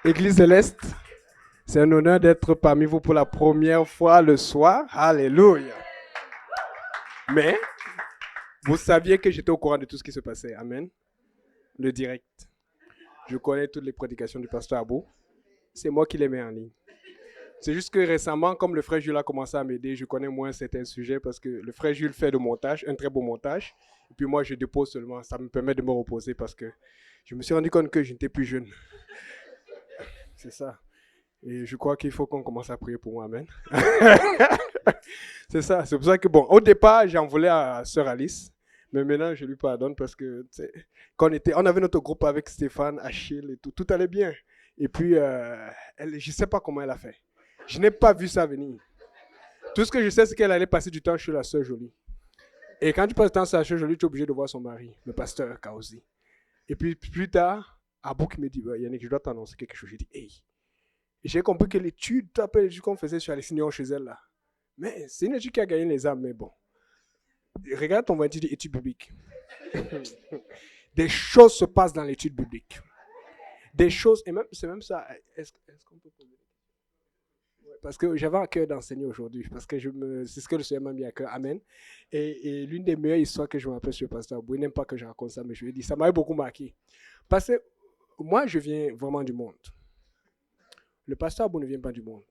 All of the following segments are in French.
Église Céleste, c'est un honneur d'être parmi vous pour la première fois le soir. Alléluia. Mais vous saviez que j'étais au courant de tout ce qui se passait. Amen. Le direct. Je connais toutes les prédications du pasteur Abou. C'est moi qui les mets en ligne. C'est juste que récemment, comme le frère Jules a commencé à m'aider, je connais moins certains sujets parce que le frère Jules fait le montage, un très beau montage. Et puis moi, je dépose seulement. Ça me permet de me reposer parce que je me suis rendu compte que je n'étais plus jeune. C'est ça. Et je crois qu'il faut qu'on commence à prier pour moi. Amen. C'est ça. C'est pour ça que, bon, au départ, j'en voulais à Sœur Alice. Mais maintenant, je lui pardonne parce que, quand on avait notre groupe avec Stéphane, Achille et tout allait bien. Et puis, je ne sais pas comment elle a fait. Je n'ai pas vu ça venir. Tout ce que je sais, c'est qu'elle allait passer du temps chez la Sœur Jolie. Et quand tu passes du temps chez la Sœur Jolie, tu es obligé de voir son mari, le pasteur Kaozi. Et puis, plus tard, Abou qui me dit, Yannick, je dois t'annoncer quelque chose. J'ai dit, hey. Et j'ai compris que l'étude, tu appelles l'étude qu'on faisait sur Alessandro chez elle là. Mais c'est une étude qui a gagné les âmes, mais bon. Regarde ton titre étude biblique. Des choses se passent dans l'étude biblique. Des choses, et même, c'est même ça. Est-ce qu'on peut poser? Parce que j'avais à cœur d'enseigner aujourd'hui, parce que c'est ce que le Seigneur m'a mis à cœur. Amen. Et l'une des meilleures histoires que je me rappelle sur le pasteur Abou, il n'aime pas que je raconte ça, mais je lui ai dit, ça m'avait beaucoup marqué. Parce que moi, je viens vraiment du monde. Le pasteur Abou ne vient pas du monde.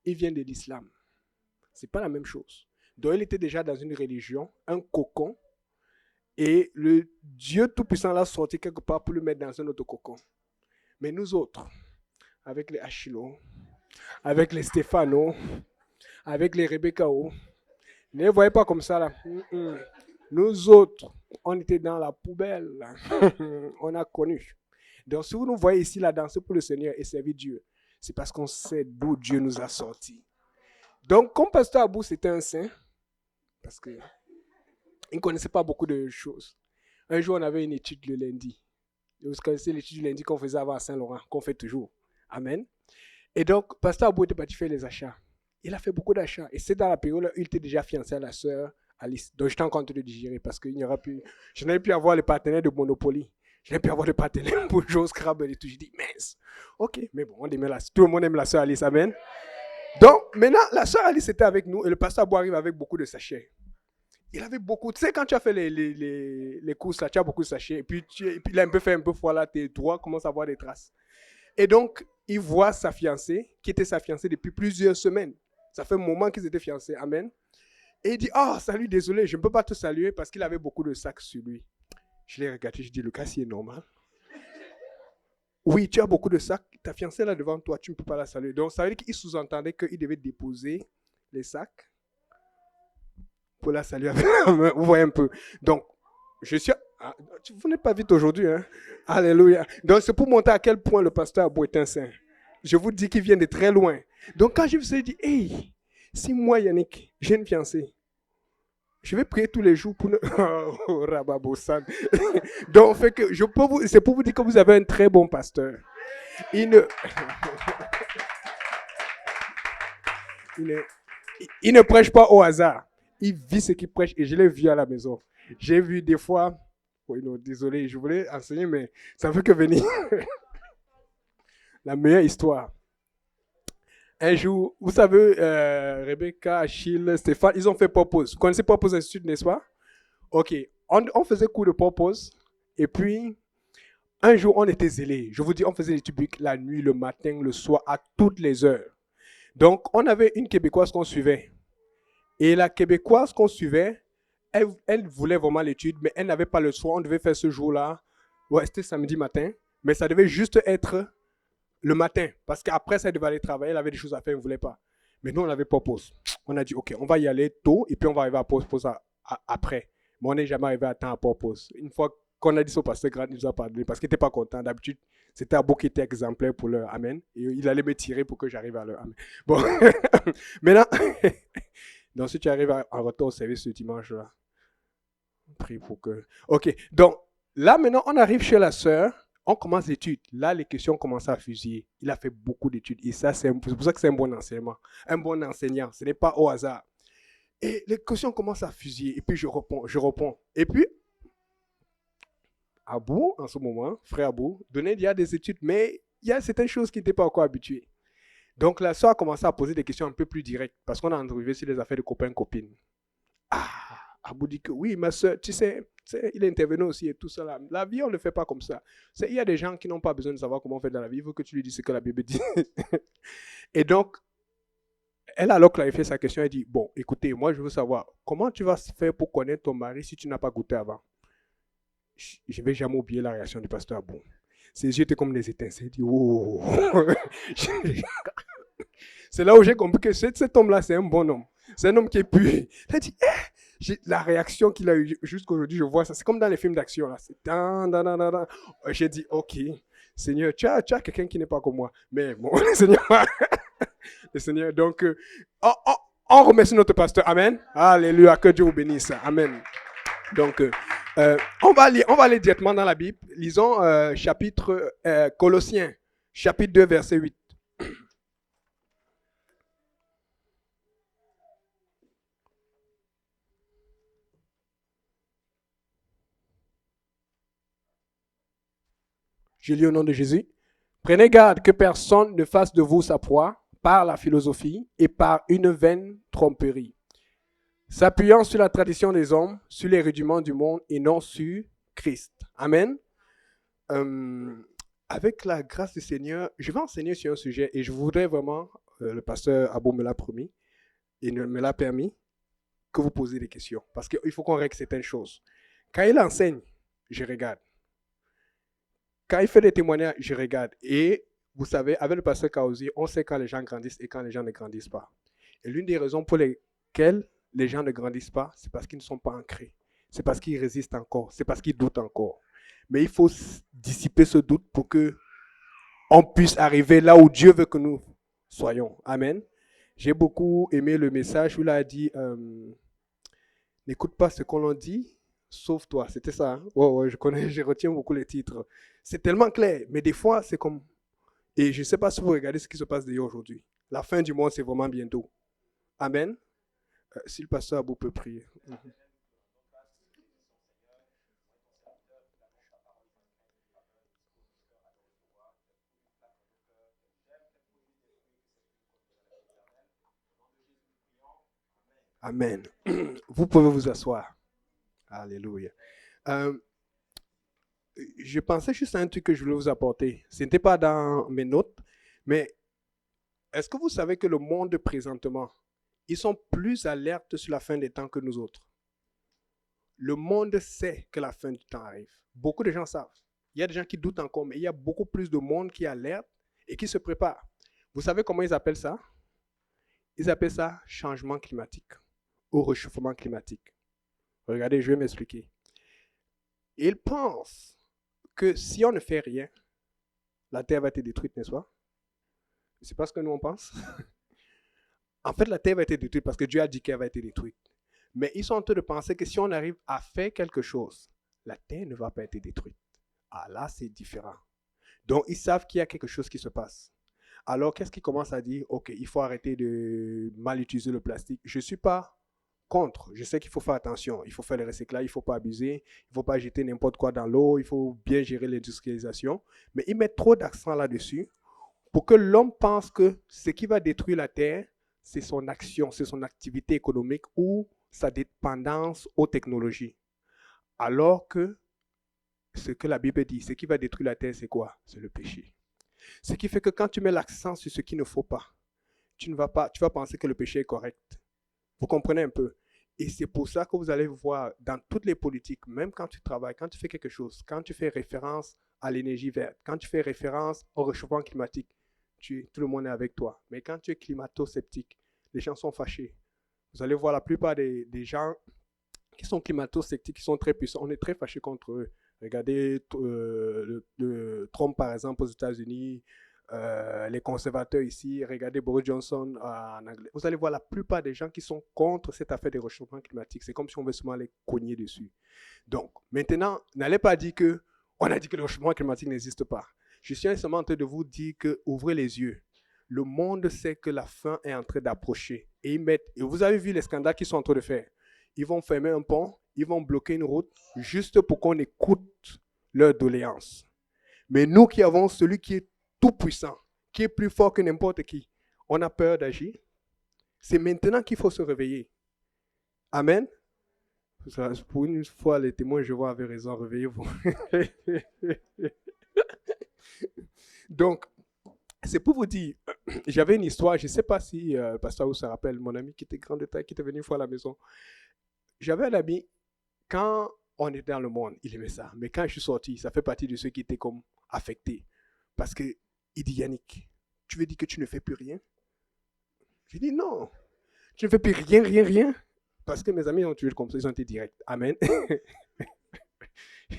Il vient de l'islam. C'est pas la même chose. Donc, il était déjà dans une religion, un cocon, et le Dieu Tout-Puissant l'a sorti quelque part pour le mettre dans un autre cocon. Mais nous autres, avec les Achilo, avec les Stéphano, avec les Rebecca-O, ne les voyez pas comme ça là. Nous autres, on était dans la poubelle. On a connu. Donc, si vous nous voyez ici là danser pour le Seigneur et servir Dieu, c'est parce qu'on sait d'où Dieu nous a sortis. Donc, comme pasteur Abou, c'était un saint, parce qu'il ne connaissait pas beaucoup de choses. Un jour, on avait une étude le lundi. Vous connaissez l'étude du lundi qu'on faisait avant à Saint-Laurent, qu'on fait toujours. Amen. Et donc, pasteur Abou était parti faire les achats. Il a fait beaucoup d'achats. Et c'est dans la période où il était déjà fiancé à la sœur Alice. Donc, j'étais en train de digérer parce qu'il n'y aura plus. Je n'avais plus avoir les partenaires de Monopoly. Je n'avais plus avoir les partenaires pour jouer au Scrabble et tout. J'ai dit, mince. Ok, mais bon, tout le monde aime la sœur Alice. Amen. Donc, maintenant, la sœur Alice était avec nous et le pasteur Abou arrive avec beaucoup de sachets. Il avait beaucoup. Tu sais, quand tu as fait les courses, là, tu as beaucoup de sachets. Et puis, il a un peu fait un peu froid là, tes doigts commencent à avoir des traces. Et donc, il voit sa fiancée, qui était sa fiancée depuis plusieurs semaines. Ça fait un moment qu'ils étaient fiancés. Amen. Et il dit, oh, salut, désolé, je ne peux pas te saluer parce qu'il avait beaucoup de sacs sur lui. Je l'ai regardé, je dis, Lucas, c'est normal. Oui, tu as beaucoup de sacs. Ta fiancée là devant toi, tu ne peux pas la saluer. Donc, ça veut dire qu'il sous-entendait qu'il devait déposer les sacs pour la saluer avec la main. Vous voyez un peu. Donc, je suis. Vous n'êtes pas vite aujourd'hui, hein? Alléluia. Donc, c'est pour montrer à quel point le pasteur Abou est un saint. Je vous dis qu'il vient de très loin. Donc, quand je vous ai dit, hey, si moi, Yannick, j'ai une fiancée, je vais prier tous les jours pour. Oh, Rababossan. Donc, fait que c'est pour vous dire que vous avez un très bon pasteur. Il ne. Il ne prêche pas au hasard. Il vit ce qu'il prêche et je l'ai vu à la maison. J'ai vu des fois. Oh, non, désolé, je voulais enseigner, mais ça ne veut que venir. La meilleure histoire. Un jour, vous savez, Rebecca, Achille, Stéphane, ils ont fait Purpose. Vous connaissez Purpose Institute, n'est-ce pas? Ok. On faisait cours de Purpose. Et puis, un jour, on était zélés. Je vous dis, on faisait l'étude biblique la nuit, le matin, le soir, à toutes les heures. Donc, on avait une Québécoise qu'on suivait. Et la Québécoise qu'on suivait, elle voulait vraiment l'étude, mais elle n'avait pas le choix. On devait faire ce jour-là. Ouais, c'était samedi matin. Mais ça devait juste être le matin. Parce qu'après, ça, elle devait aller travailler. Elle avait des choses à faire, elle ne voulait pas. Mais nous, on n'avait pas pause. On a dit, OK, on va y aller tôt et puis on va arriver à pause après. Mais on n'est jamais arrivé à temps à pause. Une fois qu'on a dit ça au pasteur Grant, il nous a pardonné parce qu'il n'était pas content. D'habitude, c'était Abou qui était exemplaire pour l'heure. Amen. Et il allait me tirer pour que j'arrive à l'heure. Amen. Bon. Maintenant, donc si tu arrives en retard au service ce dimanche-là, prie pour que. OK. Donc, là, maintenant, on arrive chez la sœur. On commence l'étude. Là, les questions commencent à fusiller. Il a fait beaucoup d'études. Et ça, c'est pour ça que c'est un bon enseignement. Un bon enseignant. Ce n'est pas au hasard. Et les questions commencent à fusiller. Et puis, je réponds. Et puis, Abou, en ce moment, frère Abou, donnait il y a des études, mais il y a certaines choses qui n'étaient pas encore habituées. Donc la soeur a commencé à poser des questions un peu plus directes parce qu'on a entrevu sur les affaires de copains-copines. Ah, Abou dit que oui, ma soeur, tu sais, il est intervenu aussi et tout ça. Là. La vie, on ne le fait pas comme ça. Il y a des gens qui n'ont pas besoin de savoir comment on fait dans la vie. Il faut que tu lui dises ce que la Bible dit. Et donc, elle a alors clarifié sa question. Elle dit, bon, écoutez, moi, je veux savoir, comment tu vas faire pour connaître ton mari si tu n'as pas goûté avant? Je ne vais jamais oublier la réaction du pasteur Abou. Ses yeux étaient comme des étincelles. Il dit, oh. C'est là où j'ai compris que cet homme-là, c'est un bon homme. C'est un homme qui est pur. Il a dit, la réaction qu'il a eue jusqu'aujourd'hui, je vois ça. C'est comme dans les films d'action. Là. C'est j'ai dit, ok, Seigneur, tu as quelqu'un qui n'est pas comme moi. Mais bon, le Seigneur, donc, on remercie notre pasteur. Amen. Alléluia, que Dieu vous bénisse. Amen. Donc, on va aller directement dans la Bible. Lisons chapitre Colossiens, chapitre 2, verset 8. Je lis au nom de Jésus. Prenez garde que personne ne fasse de vous sa proie par la philosophie et par une vaine tromperie, s'appuyant sur la tradition des hommes, sur les rudiments du monde et non sur Christ. Amen. Avec la grâce du Seigneur, je vais enseigner sur un sujet et je voudrais vraiment, le pasteur Abou me l'a promis et me l'a permis, que vous posez des questions. Parce qu'il faut qu'on règle certaines choses. Quand il enseigne, je regarde. Quand il fait des témoignages, je regarde. Et vous savez, avec le pasteur Kaozi, on sait quand les gens grandissent et quand les gens ne grandissent pas. Et l'une des raisons pour lesquelles les gens ne grandissent pas, c'est parce qu'ils ne sont pas ancrés. C'est parce qu'ils résistent encore. C'est parce qu'ils doutent encore. Mais il faut dissiper ce doute pour que on puisse arriver là où Dieu veut que nous soyons. Amen. J'ai beaucoup aimé le message où il a dit n'écoute pas ce qu'on en dit, sauve-toi. C'était ça. Hein? Ouais, je retiens beaucoup les titres. C'est tellement clair, mais des fois, c'est comme... Et je ne sais pas si vous regardez ce qui se passe d'ailleurs aujourd'hui. La fin du monde, c'est vraiment bientôt. Amen. Si le pasteur Abou peut prier. Amen. Vous pouvez vous asseoir. Alléluia. Je pensais juste à un truc que je voulais vous apporter. Ce n'était pas dans mes notes, mais est-ce que vous savez que le monde présentement, ils sont plus alertes sur la fin des temps que nous autres? Le monde sait que la fin du temps arrive. Beaucoup de gens savent. Il y a des gens qui doutent encore, mais il y a beaucoup plus de monde qui alerte et qui se prépare. Vous savez comment ils appellent ça? Ils appellent ça changement climatique ou réchauffement climatique. Regardez, je vais m'expliquer. Ils pensent que si on ne fait rien, la Terre va être détruite, n'est-ce pas? C'est pas ce que nous on pense. En fait, la Terre va être détruite parce que Dieu a dit qu'elle va être détruite. Mais ils sont en train de penser que si on arrive à faire quelque chose, la Terre ne va pas être détruite. Ah là, c'est différent. Donc, ils savent qu'il y a quelque chose qui se passe. Alors, qu'est-ce qu'ils commencent à dire? Ok, il faut arrêter de mal utiliser le plastique. Je ne suis pas contre. Je sais qu'il faut faire attention. Il faut faire le recyclage, il ne faut pas abuser. Il ne faut pas jeter n'importe quoi dans l'eau. Il faut bien gérer l'industrialisation. Mais ils mettent trop d'accent là-dessus pour que l'homme pense que ce qui va détruire la Terre, c'est son action, c'est son activité économique ou sa dépendance aux technologies. Alors que ce que la Bible dit, ce qui va détruire la terre, c'est quoi? C'est le péché. Ce qui fait que quand tu mets l'accent sur ce qu'il ne faut pas, tu vas penser que le péché est correct. Vous comprenez un peu? Et c'est pour ça que vous allez voir dans toutes les politiques, même quand tu travailles, quand tu fais quelque chose, quand tu fais référence à l'énergie verte, quand tu fais référence au réchauffement climatique, tout le monde est avec toi. Mais quand tu es climato-sceptique, les gens sont fâchés. Vous allez voir la plupart des gens qui sont climato-sceptiques, qui sont très puissants, on est très fâchés contre eux. Regardez Trump, par exemple, aux États-Unis, les conservateurs ici, regardez Boris Johnson en anglais. Vous allez voir la plupart des gens qui sont contre cette affaire des réchauffements climatiques. C'est comme si on veut seulement les cogner dessus. Donc, maintenant, n'allez pas dire qu'on a dit que le réchauffement climatique n'existe pas. Je suis seulement en train de vous dire que ouvrez les yeux. Le monde sait que la fin est en train d'approcher. Et vous avez vu les scandales qu'ils sont en train de faire. Ils vont fermer un pont, ils vont bloquer une route juste pour qu'on écoute leurs doléances. Mais nous qui avons celui qui est tout puissant, qui est plus fort que n'importe qui, on a peur d'agir. C'est maintenant qu'il faut se réveiller. Amen. Pour une fois, les témoins, je vois, avaient raison, réveillez-vous. Donc, c'est pour vous dire, j'avais une histoire, je ne sais pas si le pasteur vous se rappelle, mon ami qui était grand de taille, qui était venu une fois à la maison. J'avais un ami, quand on était dans le monde, il aimait ça. Mais quand je suis sorti, ça fait partie de ceux qui étaient comme affectés. Parce qu'il dit, Yannick, tu veux dire que tu ne fais plus rien? Je dis, non, tu ne fais plus rien, rien, rien. Parce que mes amis ont tué comme ça, ils ont été directs. Amen.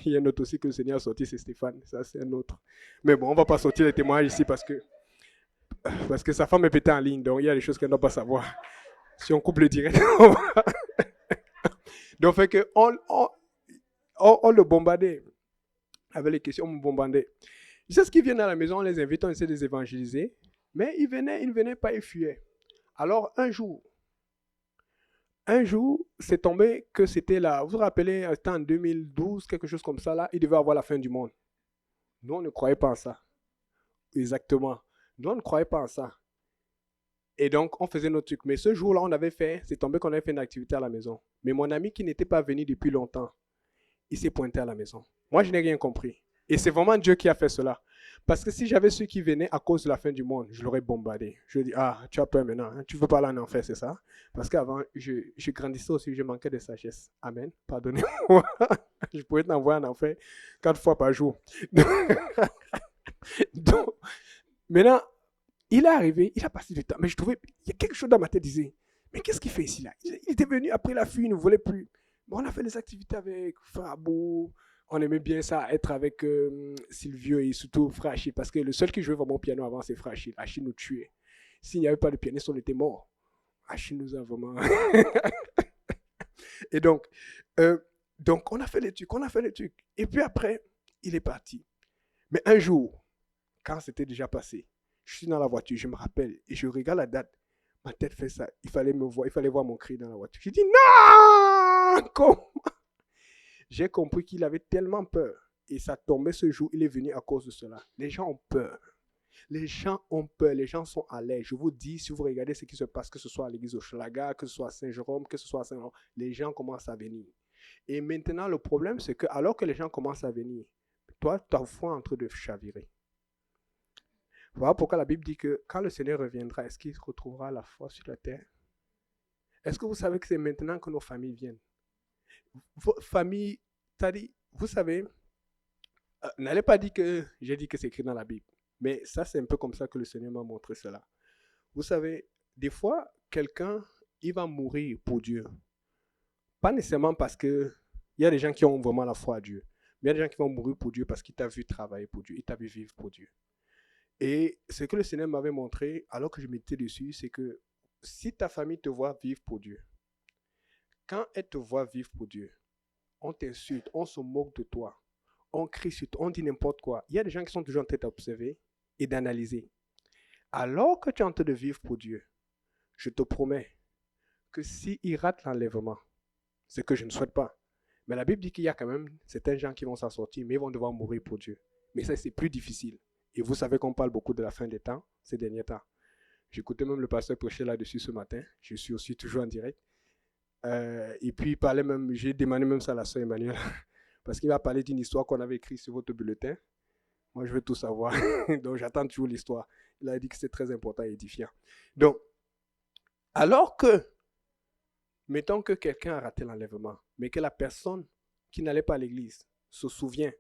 Il y a un autre aussi que le Seigneur a sorti, c'est Stéphane. Ça, c'est un autre. Mais bon, on ne va pas sortir les témoignages ici parce que sa femme est pétée en ligne. Donc, il y a des choses qu'elle ne doit pas savoir. Si on coupe le direct, on va... Donc, fait que on le bombardait. Avec les questions, on me bombardait. Tu sais ce qu'ils viennent à la maison, on les invite, on essaie de les évangéliser. Mais ils ne venaient pas, ils fuyaient. Alors, un jour, c'est tombé que c'était là. Vous vous rappelez, c'était en 2012, quelque chose comme ça, là, il devait avoir la fin du monde. Nous, on ne croyait pas en ça. Exactement. Nous, on ne croyait pas en ça. Et donc, on faisait notre truc. Mais ce jour-là, c'est tombé qu'on avait fait une activité à la maison. Mais mon ami qui n'était pas venu depuis longtemps, il s'est pointé à la maison. Moi, je n'ai rien compris. Et c'est vraiment Dieu qui a fait cela. Parce que si j'avais ceux qui venaient à cause de la fin du monde, je l'aurais bombardé. Je lui ai dit, tu as peur maintenant, hein? Tu veux pas aller en enfer, c'est ça? Parce qu'avant, je grandissais aussi, je manquais de sagesse. Amen. Pardonnez-moi. Je pouvais t'envoyer en enfer 4 fois par jour. Donc, maintenant, il est arrivé, il a passé du temps. Mais je trouvais, il y a quelque chose dans ma tête qui disait, mais qu'est-ce qu'il fait ici là? Il était venu après la fuite, il ne voulait plus. Bon, on a fait des activités avec Frabou. On aimait bien ça, être avec Silvio et surtout Frère Achille. Parce que le seul qui jouait vraiment au piano avant, c'est Frère Achille. Achille nous tuait. S'il n'y avait pas de pianiste, on était mort. Achille nous a vraiment... Et donc, on a fait les trucs. Et puis après, il est parti. Mais un jour, quand c'était déjà passé, je suis dans la voiture, je me rappelle, et je regarde la date. Ma tête fait ça. Il fallait voir mon cri dans la voiture. J'ai dit non! Comment? J'ai compris qu'il avait tellement peur. Et ça tombait ce jour, il est venu à cause de cela. Les gens ont peur. Les gens ont peur, les gens sont à l'aise. Je vous dis, si vous regardez ce qui se passe, que ce soit à l'église Hochelaga, que ce soit à Saint-Jérôme, que ce soit à Saint-Laurent, les gens commencent à venir. Et maintenant, le problème, c'est que alors que les gens commencent à venir, toi, ta foi est en train de chavirer. Voilà pourquoi la Bible dit que quand le Seigneur reviendra, est-ce qu'il retrouvera la foi sur la terre? Est-ce que vous savez que c'est maintenant que nos familles viennent? Vos familles, c'est-à-dire, vous savez, n'allez pas dire que j'ai dit que c'est écrit dans la Bible. Mais ça, c'est un peu comme ça que le Seigneur m'a montré cela. Vous savez, des fois, quelqu'un, il va mourir pour Dieu. Pas nécessairement parce que il y a des gens qui ont vraiment la foi à Dieu. Mais il y a des gens qui vont mourir pour Dieu parce qu'il t'a vu travailler pour Dieu. Il t'a vu vivre pour Dieu. Et ce que le Seigneur m'avait montré, alors que je m'étais dessus, c'est que si ta famille te voit vivre pour Dieu, quand elle te voit vivre pour Dieu, on t'insulte, on se moque de toi, on crie sur toi, on dit n'importe quoi. Il y a des gens qui sont toujours en train d'observer et d'analyser. Alors que tu es en train de vivre pour Dieu, je te promets que s'il rate l'enlèvement, ce que je ne souhaite pas, mais la Bible dit qu'il y a quand même certains gens qui vont s'en sortir, mais ils vont devoir mourir pour Dieu. Mais ça, c'est plus difficile. Et vous savez qu'on parle beaucoup de la fin des temps, ces derniers temps. J'écoutais même le pasteur prêcher là-dessus ce matin. Je suis aussi toujours en direct. Et puis, il parlait même, j'ai demandé même ça à la sœur Emmanuel, parce qu'il m'a parlé d'une histoire qu'on avait écrite sur votre bulletin. Moi, je veux tout savoir. Donc, j'attends toujours l'histoire. Il a dit que c'est très important et édifiant. Donc, alors que, mettons que quelqu'un a raté l'enlèvement, mais que la personne qui n'allait pas à l'église se souvient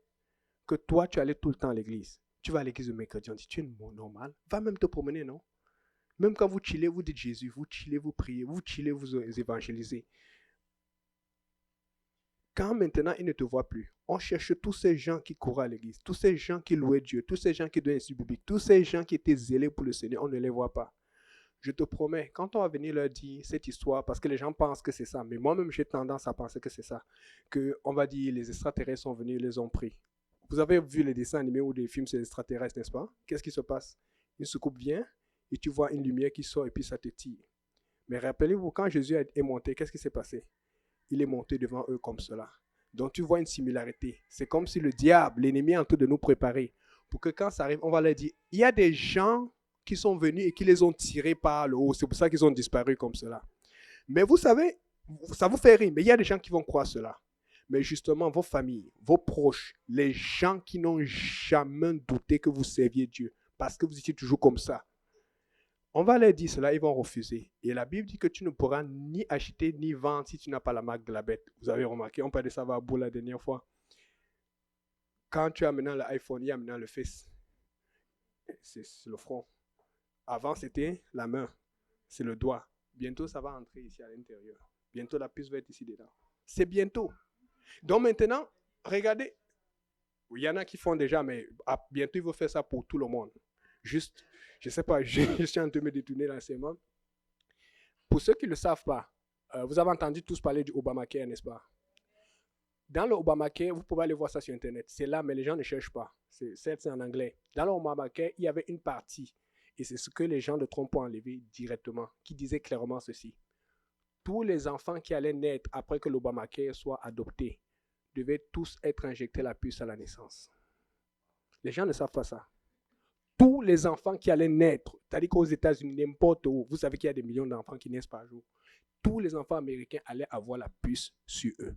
que toi, tu allais tout le temps à l'église. Tu vas à l'église le mercredi, on dit, tu es normal. Va même te promener, non? Même quand vous chillez, vous dites Jésus, vous chillez, vous priez, vous chillez, vous évangélisez. Quand maintenant il ne te voit plus, on cherche tous ces gens qui couraient à l'église, tous ces gens qui louaient Dieu, tous ces gens qui donnaient l'insulte public, tous ces gens qui étaient zélés pour le Seigneur, on ne les voit pas. Je te promets, quand on va venir leur dire cette histoire, parce que les gens pensent que c'est ça, mais moi-même j'ai tendance à penser que c'est ça, qu'on va dire les extraterrestres sont venus, ils les ont pris. Vous avez vu les dessins animés ou des films sur les extraterrestres, n'est-ce pas? Qu'est-ce qui se passe? Une soucoupe vient et tu vois une lumière qui sort et puis ça te tire. Mais rappelez-vous, quand Jésus est monté, qu'est-ce qui s'est passé? Il est monté devant eux comme cela. Donc tu vois une similarité. C'est comme si le diable, l'ennemi est en train de nous préparer pour que quand ça arrive, on va leur dire, il y a des gens qui sont venus et qui les ont tirés par le haut. C'est pour ça qu'ils ont disparu comme cela. Mais vous savez, ça vous fait rire, mais il y a des gens qui vont croire cela. Mais justement, vos familles, vos proches, les gens qui n'ont jamais douté que vous serviez Dieu, parce que vous étiez toujours comme ça, on va leur dire cela, ils vont refuser. Et la Bible dit que tu ne pourras ni acheter ni vendre si tu n'as pas la marque de la bête. Vous avez remarqué, on parlait de ça à la dernière fois. Quand tu as maintenant l'iPhone, il y a maintenant le Face. C'est le front. Avant, c'était la main. C'est le doigt. Bientôt, ça va entrer ici à l'intérieur. Bientôt, la puce va être ici dedans. C'est bientôt. Donc maintenant, regardez. Il y en a qui font déjà, mais bientôt, ils vont faire ça pour tout le monde. Juste, je ne sais pas, je suis en train de me détourner l'enseignement. Pour ceux qui ne le savent pas, vous avez entendu tous parler du Obamacare, n'est-ce pas? Dans le Obamacare, vous pouvez aller voir ça sur Internet. C'est là, mais les gens ne cherchent pas. C'est en anglais. Dans le Obamacare, il y avait une partie, et c'est ce que les gens de Trump ont enlevé directement, qui disait clairement ceci. Tous les enfants qui allaient naître après que l'Obamacare soit adopté devaient tous être injectés la puce à la naissance. Les gens ne savent pas ça. Tous les enfants qui allaient naître, c'est-à-dire qu'aux États-Unis, n'importe où, vous savez qu'il y a des millions d'enfants qui naissent par jour, tous les enfants américains allaient avoir la puce sur eux.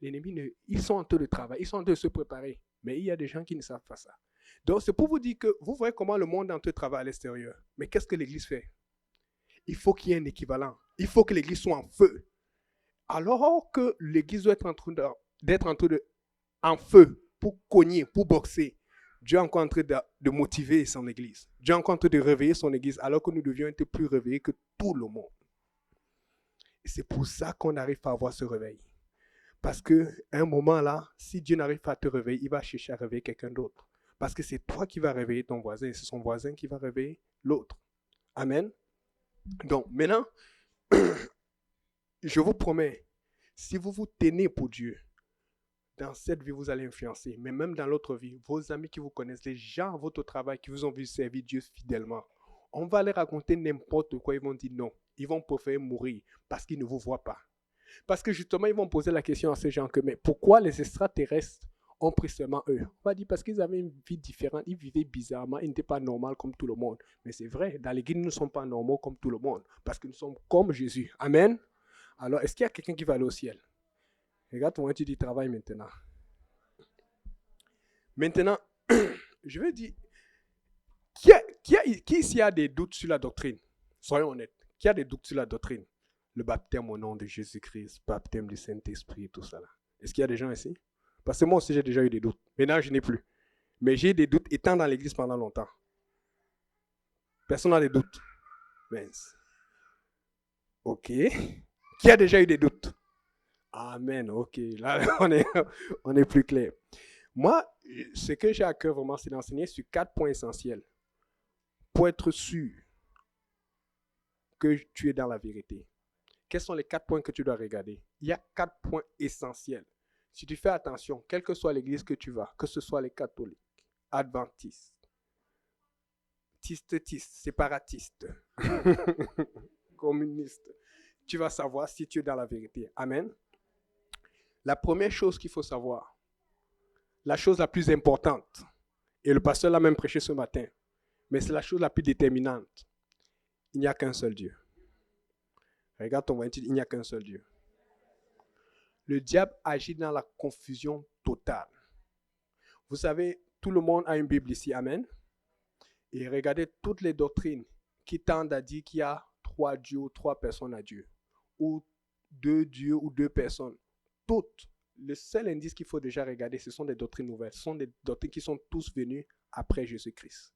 L'ennemi, ils sont en train de travailler, ils sont en train de se préparer, mais il y a des gens qui ne savent pas ça. Donc c'est pour vous dire que vous voyez comment le monde est en train de travailler à l'extérieur. Mais qu'est-ce que l'Église fait? Il faut qu'il y ait un équivalent. Il faut que l'Église soit en feu. Alors que l'Église doit être en feu pour cogner, pour boxer, Dieu est encore en train de motiver son Église. Dieu est encore en train de réveiller son Église alors que nous devions être plus réveillés que tout le monde. Et c'est pour ça qu'on arrive à avoir ce réveil. Parce qu'à un moment là, si Dieu n'arrive pas à te réveiller, il va chercher à réveiller quelqu'un d'autre. Parce que c'est toi qui vas réveiller ton voisin et c'est son voisin qui va réveiller l'autre. Amen. Donc maintenant, je vous promets, si vous vous tenez pour Dieu, dans cette vie, vous allez influencer. Mais même dans l'autre vie, vos amis qui vous connaissent, les gens à votre travail qui vous ont vu servir Dieu fidèlement, on va leur raconter n'importe quoi, ils vont dire non. Ils vont préférer mourir parce qu'ils ne vous voient pas. Parce que justement, ils vont poser la question à ces gens que, mais pourquoi les extraterrestres ont pris seulement eux? On va dire parce qu'ils avaient une vie différente, ils vivaient bizarrement, ils n'étaient pas normaux comme tout le monde. Mais c'est vrai, dans l'église, nous ne sommes pas normaux comme tout le monde, parce que nous sommes comme Jésus. Amen. Alors, est-ce qu'il y a quelqu'un qui va aller au ciel? Regarde comment tu dis travail maintenant. Maintenant, je veux dire, qui ici a des doutes sur la doctrine? Soyons honnêtes. Qui a des doutes sur la doctrine? Le baptême au nom de Jésus-Christ, baptême du Saint-Esprit, tout ça là. Est-ce qu'il y a des gens ici? Parce que moi aussi, j'ai déjà eu des doutes. Maintenant, je n'ai plus. Mais j'ai des doutes étant dans l'église pendant longtemps. Personne n'a des doutes. Mince. Ok. Qui a déjà eu des doutes? Amen. Ok. Là, on est plus clair. Moi, ce que j'ai à cœur vraiment, c'est d'enseigner sur 4 points essentiels pour être sûr que tu es dans la vérité. Quels sont les 4 points que tu dois regarder? Il y a 4 points essentiels. Si tu fais attention, quelle que soit l'église que tu vas, que ce soit les catholiques, adventistes, séparatistes, communistes, tu vas savoir si tu es dans la vérité. Amen. La première chose qu'il faut savoir, la chose la plus importante, et le pasteur l'a même prêché ce matin, mais c'est la chose la plus déterminante. Il n'y a qu'un seul Dieu. Regarde ton voisin, il n'y a qu'un seul Dieu. Le diable agit dans la confusion totale. Vous savez, tout le monde a une Bible ici, amen. Et regardez toutes les doctrines qui tendent à dire qu'il y a 3 dieux ou 3 personnes à Dieu, ou 2 dieux ou 2 personnes. Toutes. Le seul indice qu'il faut déjà regarder, ce sont des doctrines nouvelles. Ce sont des doctrines qui sont tous venues après Jésus-Christ.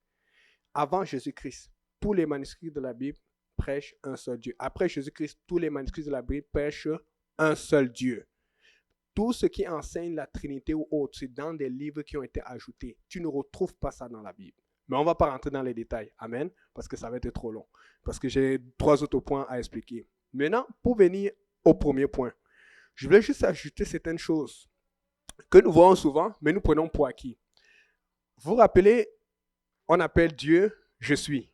Avant Jésus-Christ, tous les manuscrits de la Bible prêchent un seul Dieu. Après Jésus-Christ, tous les manuscrits de la Bible prêchent un seul Dieu. Tout ce qui enseigne la Trinité ou autre, c'est dans des livres qui ont été ajoutés. Tu ne retrouves pas ça dans la Bible. Mais on ne va pas rentrer dans les détails. Amen. Parce que ça va être trop long. Parce que j'ai 3 autres points à expliquer. Maintenant, pour venir au premier point, je voulais juste ajouter certaines choses que nous voyons souvent, mais nous prenons pour acquis. Vous vous rappelez, on appelle Dieu « Je suis ».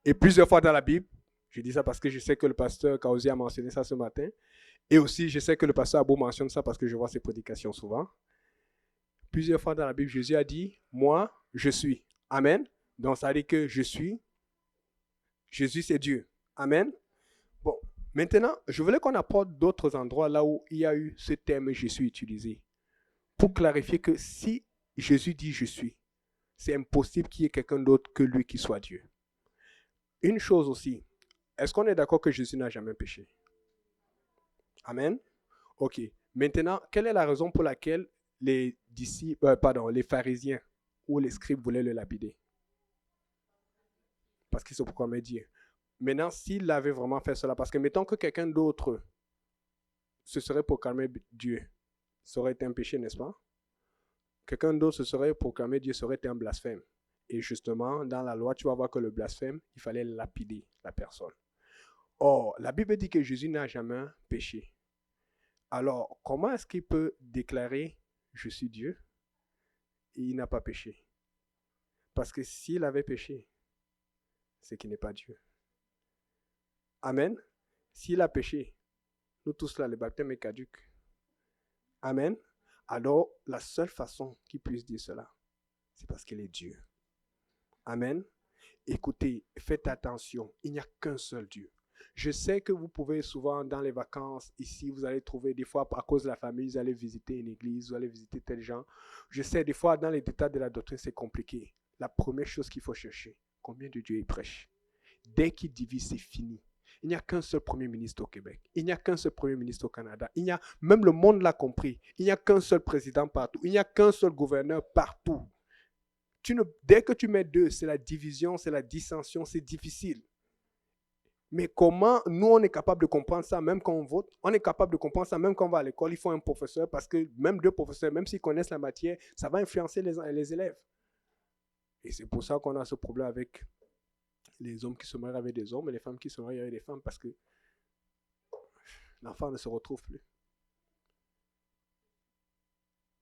Et plusieurs fois dans la Bible, je dis ça parce que je sais que le pasteur Kaozi a mentionné ça ce matin, et aussi je sais que le pasteur Abou mentionne ça parce que je vois ses prédications souvent. Plusieurs fois dans la Bible, Jésus a dit, moi, je suis. Amen. Donc, ça veut dire que je suis. Jésus, c'est Dieu. Amen. Bon, maintenant, je voulais qu'on apporte d'autres endroits là où il y a eu ce terme je suis utilisé. Pour clarifier que si Jésus dit je suis, c'est impossible qu'il y ait quelqu'un d'autre que lui qui soit Dieu. Une chose aussi, est-ce qu'on est d'accord que Jésus n'a jamais péché? Amen. Ok. Maintenant, quelle est la raison pour laquelle les disciples, les pharisiens ou les scribes voulaient le lapider? Parce qu'ils se proclamaient Dieu. Maintenant, s'il avait vraiment fait cela, parce que mettons que quelqu'un d'autre se serait proclamé Dieu, ça aurait été un péché, n'est-ce pas? Quelqu'un d'autre se serait proclamé Dieu, ça aurait été un blasphème. Et justement, dans la loi, tu vas voir que le blasphème, il fallait lapider la personne. Or, la Bible dit que Jésus n'a jamais péché. Alors, comment est-ce qu'il peut déclarer je suis Dieu et il n'a pas péché? Parce que s'il avait péché, c'est qu'il n'est pas Dieu. Amen. S'il a péché, nous tous là, le baptême est caduc. Amen. Alors, la seule façon qu'il puisse dire cela, c'est parce qu'il est Dieu. Amen. Écoutez, faites attention, il n'y a qu'un seul Dieu. Je sais que vous pouvez souvent, dans les vacances, ici, vous allez trouver, des fois, à cause de la famille, vous allez visiter une église, vous allez visiter tel gens. Je sais, des fois, dans les détails de la doctrine, c'est compliqué. La première chose qu'il faut chercher, combien de dieux il prêche? Dès qu'il divise, c'est fini. Il n'y a qu'un seul premier ministre au Québec. Il n'y a qu'un seul premier ministre au Canada. Même le monde l'a compris. Il n'y a qu'un seul président partout. Il n'y a qu'un seul gouverneur partout. Dès que tu mets deux, c'est la division, c'est la dissension, c'est difficile. Mais comment nous, on est capable de comprendre ça même quand on vote? On est capable de comprendre ça même quand on va à l'école. Il faut un professeur parce que même deux professeurs, même s'ils connaissent la matière, ça va influencer les élèves. Et c'est pour ça qu'on a ce problème avec les hommes qui se marient avec des hommes et les femmes qui se marient avec des femmes parce que l'enfant ne se retrouve plus.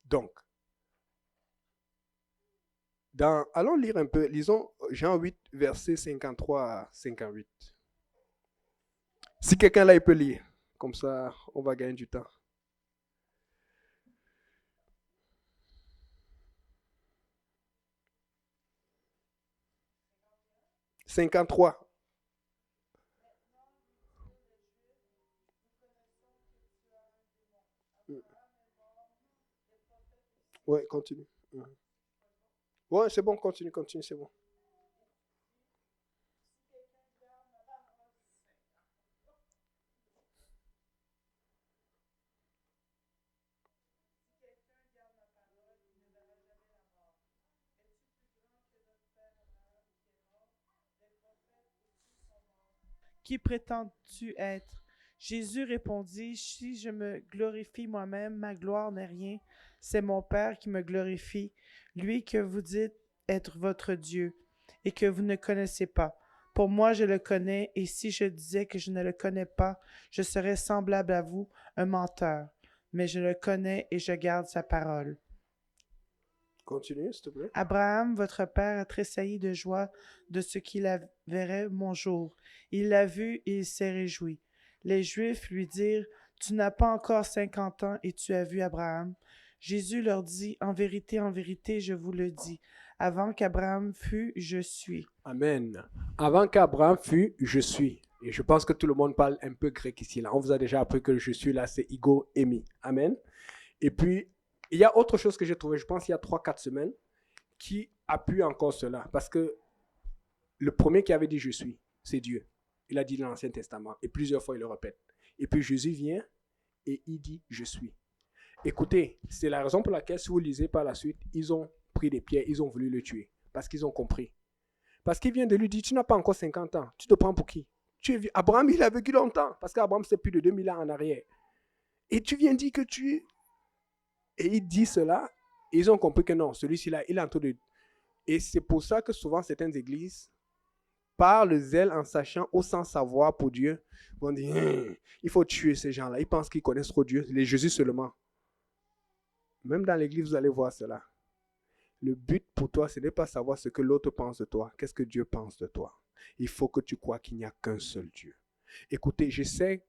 Donc, allons lire un peu, lisons Jean 8, versets 53 à 58. Si quelqu'un là, il peut lire, comme ça, on va gagner du temps. 53. Ouais, continue. Ouais, c'est bon, continue, c'est bon. Qui prétends-tu être? Jésus répondit, si je me glorifie moi-même, ma gloire n'est rien. C'est mon Père qui me glorifie, lui que vous dites être votre Dieu et que vous ne connaissez pas. Pour moi, je le connais, et si je disais que je ne le connais pas, je serais semblable à vous, un menteur. Mais je le connais et je garde sa parole. Continue, s'il te plaît. Abraham, votre père, a tressailli de joie de ce qu'il verrait mon jour. Il l'a vu et il s'est réjoui. Les Juifs lui dirent, tu n'as pas encore 50 ans et tu as vu Abraham. Jésus leur dit, en vérité, je vous le dis, avant qu'Abraham fût, je suis. Amen. Avant qu'Abraham fût, je suis. Et je pense que tout le monde parle un peu grec ici. Là. On vous a déjà appris que je suis là, c'est Igo Emi. Amen. Et puis, il y a autre chose que j'ai trouvé, je pense, il y a 3-4 semaines, qui appuie encore cela. Parce que le premier qui avait dit je suis, c'est Dieu. Il a dit dans l'Ancien Testament. Et plusieurs fois, il le répète. Et puis Jésus vient et il dit je suis. Écoutez, c'est la raison pour laquelle, si vous lisez par la suite, ils ont pris des pierres, ils ont voulu le tuer. Parce qu'ils ont compris. Parce qu'il vient de lui dire, tu n'as pas encore 50 ans. Tu te prends pour qui? Abraham, il a vécu longtemps. Parce qu'Abraham, c'est plus de 2000 ans en arrière. Et tu viens dire que tu es... Et il dit cela. Et ils ont compris que non, celui-ci là, il est en train de... Et c'est pour ça que souvent, certaines églises, par le zèle en sachant ou sans savoir pour Dieu, vont dire, il faut tuer ces gens-là. Ils pensent qu'ils connaissent trop Dieu. Les Jésus seulement. Même dans l'église, vous allez voir cela. Le but pour toi, ce n'est pas savoir ce que l'autre pense de toi. Qu'est-ce que Dieu pense de toi? Il faut que tu crois qu'il n'y a qu'un seul Dieu. Écoutez, je sais,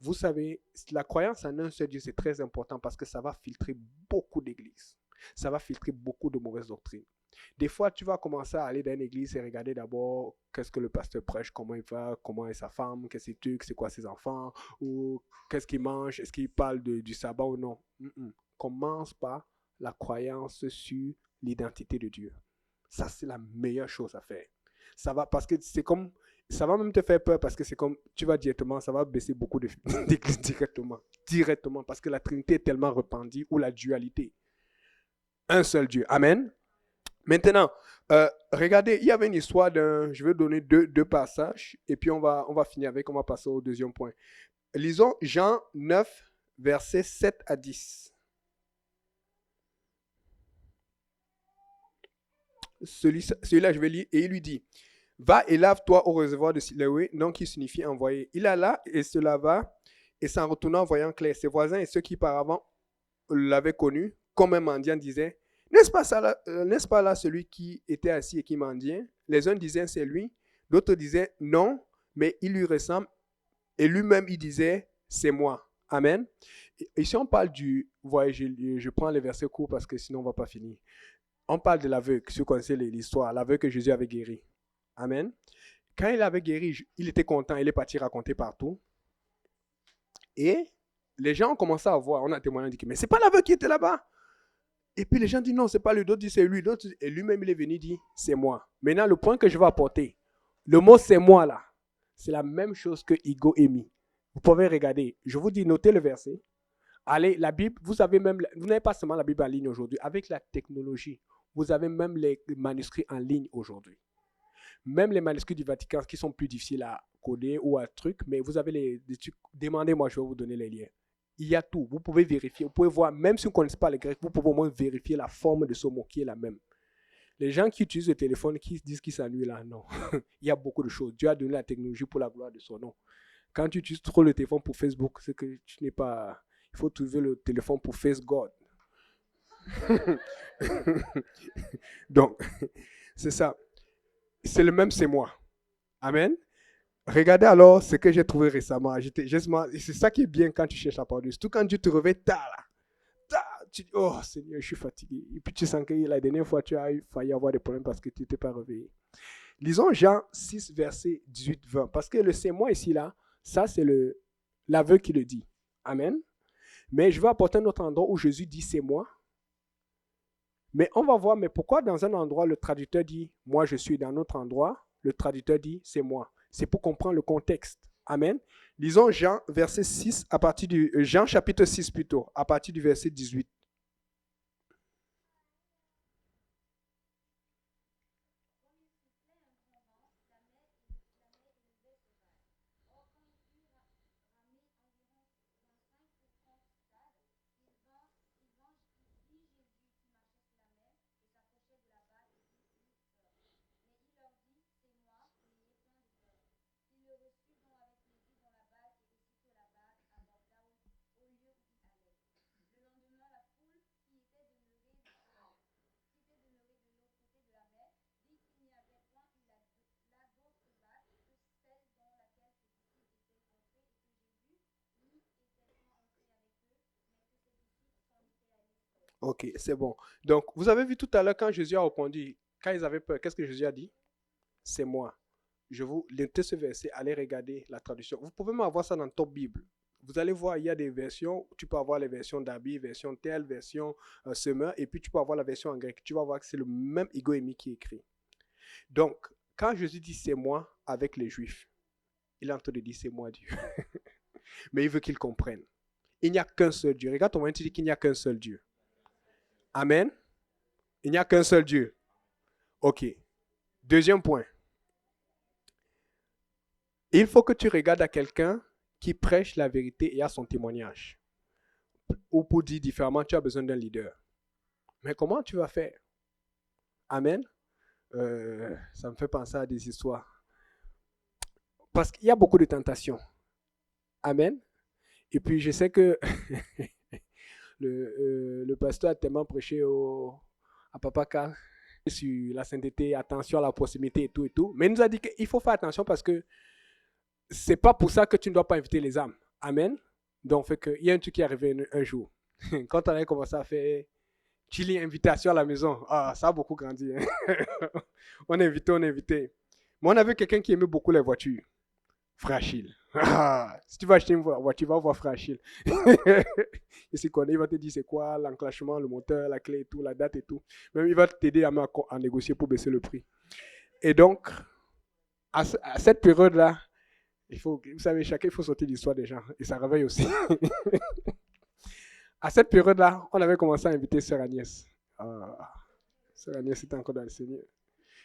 vous savez, la croyance en un seul Dieu, c'est très important parce que ça va filtrer beaucoup d'églises. Ça va filtrer beaucoup de mauvaises doctrines. Des fois, tu vas commencer à aller dans une église et regarder d'abord qu'est-ce que le pasteur prêche, comment il va, comment est sa femme, qu'est-ce qu'il tue, c'est quoi ses enfants, ou qu'est-ce qu'il mange, est-ce qu'il parle du sabbat ou non. Commence par la croyance sur l'identité de Dieu. Ça, c'est la meilleure chose à faire. Ça va, parce que c'est comme, ça va même te faire peur parce que c'est comme, tu vas directement, ça va baisser beaucoup d'églises directement, parce que la Trinité est tellement répandue, ou la dualité. Un seul Dieu. Amen. Maintenant, regardez, il y avait une histoire d'un, je vais donner deux passages, et puis on va finir avec, on va passer au deuxième point. Lisons Jean 9, versets 7 à 10. Celui-là, je vais lire, et il lui dit, va et lave-toi au réservoir de Siloé, nom qui signifie envoyé. Il alla et se lava, et s'en retourna en voyant clair. Ses voisins et ceux qui auparavant l'avaient connu, comme un mendiant, disaient, n'est-ce pas là celui qui était assis et qui mendiait? Les uns disaient, c'est lui. D'autres disaient, non, mais il lui ressemble. Et lui-même, il disait, c'est moi. Amen. Et ici, on parle du... Vous voyez, je prends les versets courts parce que sinon, on ne va pas finir. On parle de l'aveugle, si vous connaissez l'histoire, l'aveugle que Jésus avait guéri. Amen. Quand il avait guéri, il était content, il est parti raconter partout. Et les gens ont commencé à voir, on a témoigné, on dit, mais c'est pas l'aveugle qui était là-bas. Et puis les gens disent non, c'est pas lui, d'autres disent c'est lui, d'autres, et lui-même il est venu dire c'est moi. Maintenant, le point que je vais apporter, le mot c'est moi là, c'est la même chose que Igo Emi. Vous pouvez regarder, je vous dis, notez le verset. Allez, la Bible, vous n'avez pas seulement la Bible en ligne aujourd'hui, avec la technologie, vous avez même les manuscrits en ligne aujourd'hui. Même les manuscrits du Vatican qui sont plus difficiles à coder ou à truc, mais vous avez des trucs, demandez-moi, je vais vous donner les liens. Il y a tout. Vous pouvez vérifier. Vous pouvez voir, même si vous ne connaissez pas le grec, vous pouvez au moins vérifier la forme de ce mot qui est la même. Les gens qui utilisent le téléphone, qui disent qu'ils s'ennuient là, non. Il y a beaucoup de choses. Dieu a donné la technologie pour la gloire de son nom. Quand tu utilises trop le téléphone pour Facebook, c'est que tu n'es pas... Il faut trouver le téléphone pour Face God. Donc, c'est ça. C'est le même, c'est moi. Amen. Regardez alors ce que j'ai trouvé récemment. C'est ça qui est bien quand tu cherches la parole. Surtout quand tu te réveilles tard. Tu dis, oh Seigneur, je suis fatigué. Et puis tu sens que la dernière fois, tu as failli avoir des problèmes parce que tu n'étais pas réveillé. Lisons Jean 6, verset 18-20. Parce que le c'est moi ici, là, ça c'est l'aveugle qui le dit. Amen. Mais je vais apporter un autre endroit où Jésus dit c'est moi. Mais on va voir, mais pourquoi dans un endroit, le traducteur dit moi je suis, dans un autre endroit, le traducteur dit c'est moi. C'est pour comprendre le contexte. Amen. Lisons Jean, verset 6, Jean chapitre 6 plutôt, à partir du verset 18. Ok, c'est bon. Donc, vous avez vu tout à l'heure quand Jésus a répondu, quand ils avaient peur, qu'est-ce que Jésus a dit? C'est moi. Je vous notez ce verset, allez regarder la traduction. Vous pouvez même avoir ça dans ton Bible. Vous allez voir, il y a des versions, tu peux avoir les versions d'Abi, version telle, version semeur, et puis tu peux avoir la version en grec. Tu vas voir que c'est le même Igo Emi qui écrit. Donc, quand Jésus dit c'est moi avec les Juifs, il est en train de dire c'est moi Dieu. Mais il veut qu'ils comprennent. Il n'y a qu'un seul Dieu. Regarde ton moment, tu dis qu'il n'y a qu'un seul Dieu. Amen. Il n'y a qu'un seul Dieu. Ok. Deuxième point. Il faut que tu regardes à quelqu'un qui prêche la vérité et a son témoignage. Ou pour dire différemment, tu as besoin d'un leader. Mais comment tu vas faire? Amen. Ça me fait penser à des histoires. Parce qu'il y a beaucoup de tentations. Amen. Et puis je sais que le pasteur a tellement prêché à Papa Carl sur la sainteté, attention à la proximité et tout. Mais il nous a dit qu'il faut faire attention parce que c'est pas pour ça que tu ne dois pas inviter les âmes. Amen. Donc, il y a un truc qui est arrivé un jour. Quand on avait commencé à faire Tu lis invitation à la maison. Ah, ça a beaucoup grandi. Hein. On est invité, on est invité. Mais on avait quelqu'un qui aimait beaucoup les voitures. Frère Achille. Ah, si tu vas acheter une voiture, tu vas voir Frère Achille. Il s'y connaît, il va te dire c'est quoi l'enclenchement, le moteur, la clé et tout, la date et tout. Même il va t'aider à négocier pour baisser le prix. Et donc, à cette période-là, vous savez, chacun, il faut sortir l'histoire des gens. Et ça réveille aussi. À cette période-là, on avait commencé à inviter Sœur Agnès. Ah, Sœur Agnès était encore dans le Seigneur.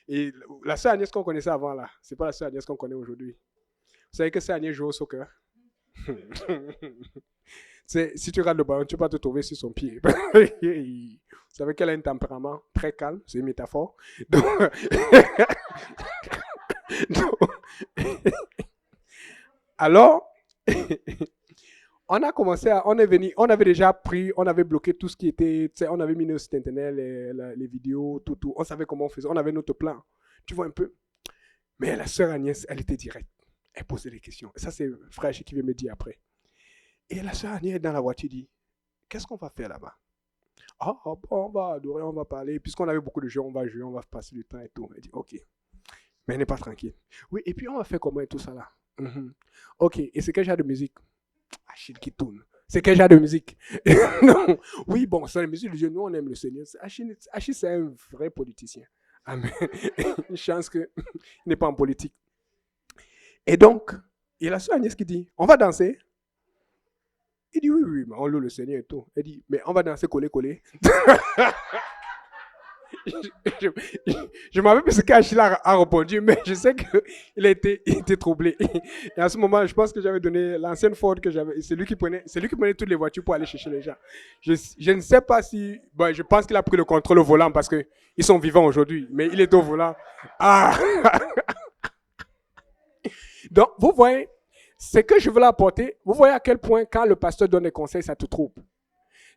Et la Sœur Agnès qu'on connaissait avant, là, c'est pas la Sœur Agnès qu'on connaît aujourd'hui. Vous savez que Sœur Agnès joue au soccer. Si tu regardes le ballon, tu vas te trouver sur son pied. Vous savez qu'elle a un tempérament très calme, c'est une métaphore. Donc, alors, on a commencé on est venu, on avait déjà pris, on avait bloqué tout ce qui était, on avait mis nos sites internet, les vidéos, tout. On savait comment on faisait, on avait notre plan. Tu vois un peu. Mais la sœur Agnès, elle était directe. Elle posait des questions. Ça, c'est frère qui veut me dire après. Et la sœur Agnès, dans la voiture, dit, qu'est-ce qu'on va faire là-bas? Ah, bon, on va adorer, on va parler. Puisqu'on avait beaucoup de jeux, on va jouer, on va passer du temps et tout. Elle dit, ok. Mais elle n'est pas tranquille. Oui, et puis on va faire comment et tout ça là. Ok, et c'est quel genre de musique? Achille qui tourne. C'est quel genre de musique? Non. Oui, bon, c'est la musique du Dieu. Nous, on aime le Seigneur. Achille, c'est un vrai politicien. Amen. Une chance qu'il n'est pas en politique. Et donc, il y a la soeur Agnès qui dit, on va danser. Il dit, oui, mais on loue le Seigneur et tout. Elle dit, mais on va danser coller. Je m'en rappelle plus ce qu'Achille a répondu, mais je sais qu'il était troublé. Et à ce moment, je pense que j'avais donné l'ancienne Ford que j'avais. C'est lui qui prenait toutes les voitures pour aller chercher les gens. Je ne sais pas si. Bon, je pense qu'il a pris le contrôle au volant parce qu'ils sont vivants aujourd'hui, mais il est au volant. Ah! Donc, vous voyez, ce que je veux apporter, vous voyez à quel point, quand le pasteur donne des conseils, ça te trouble.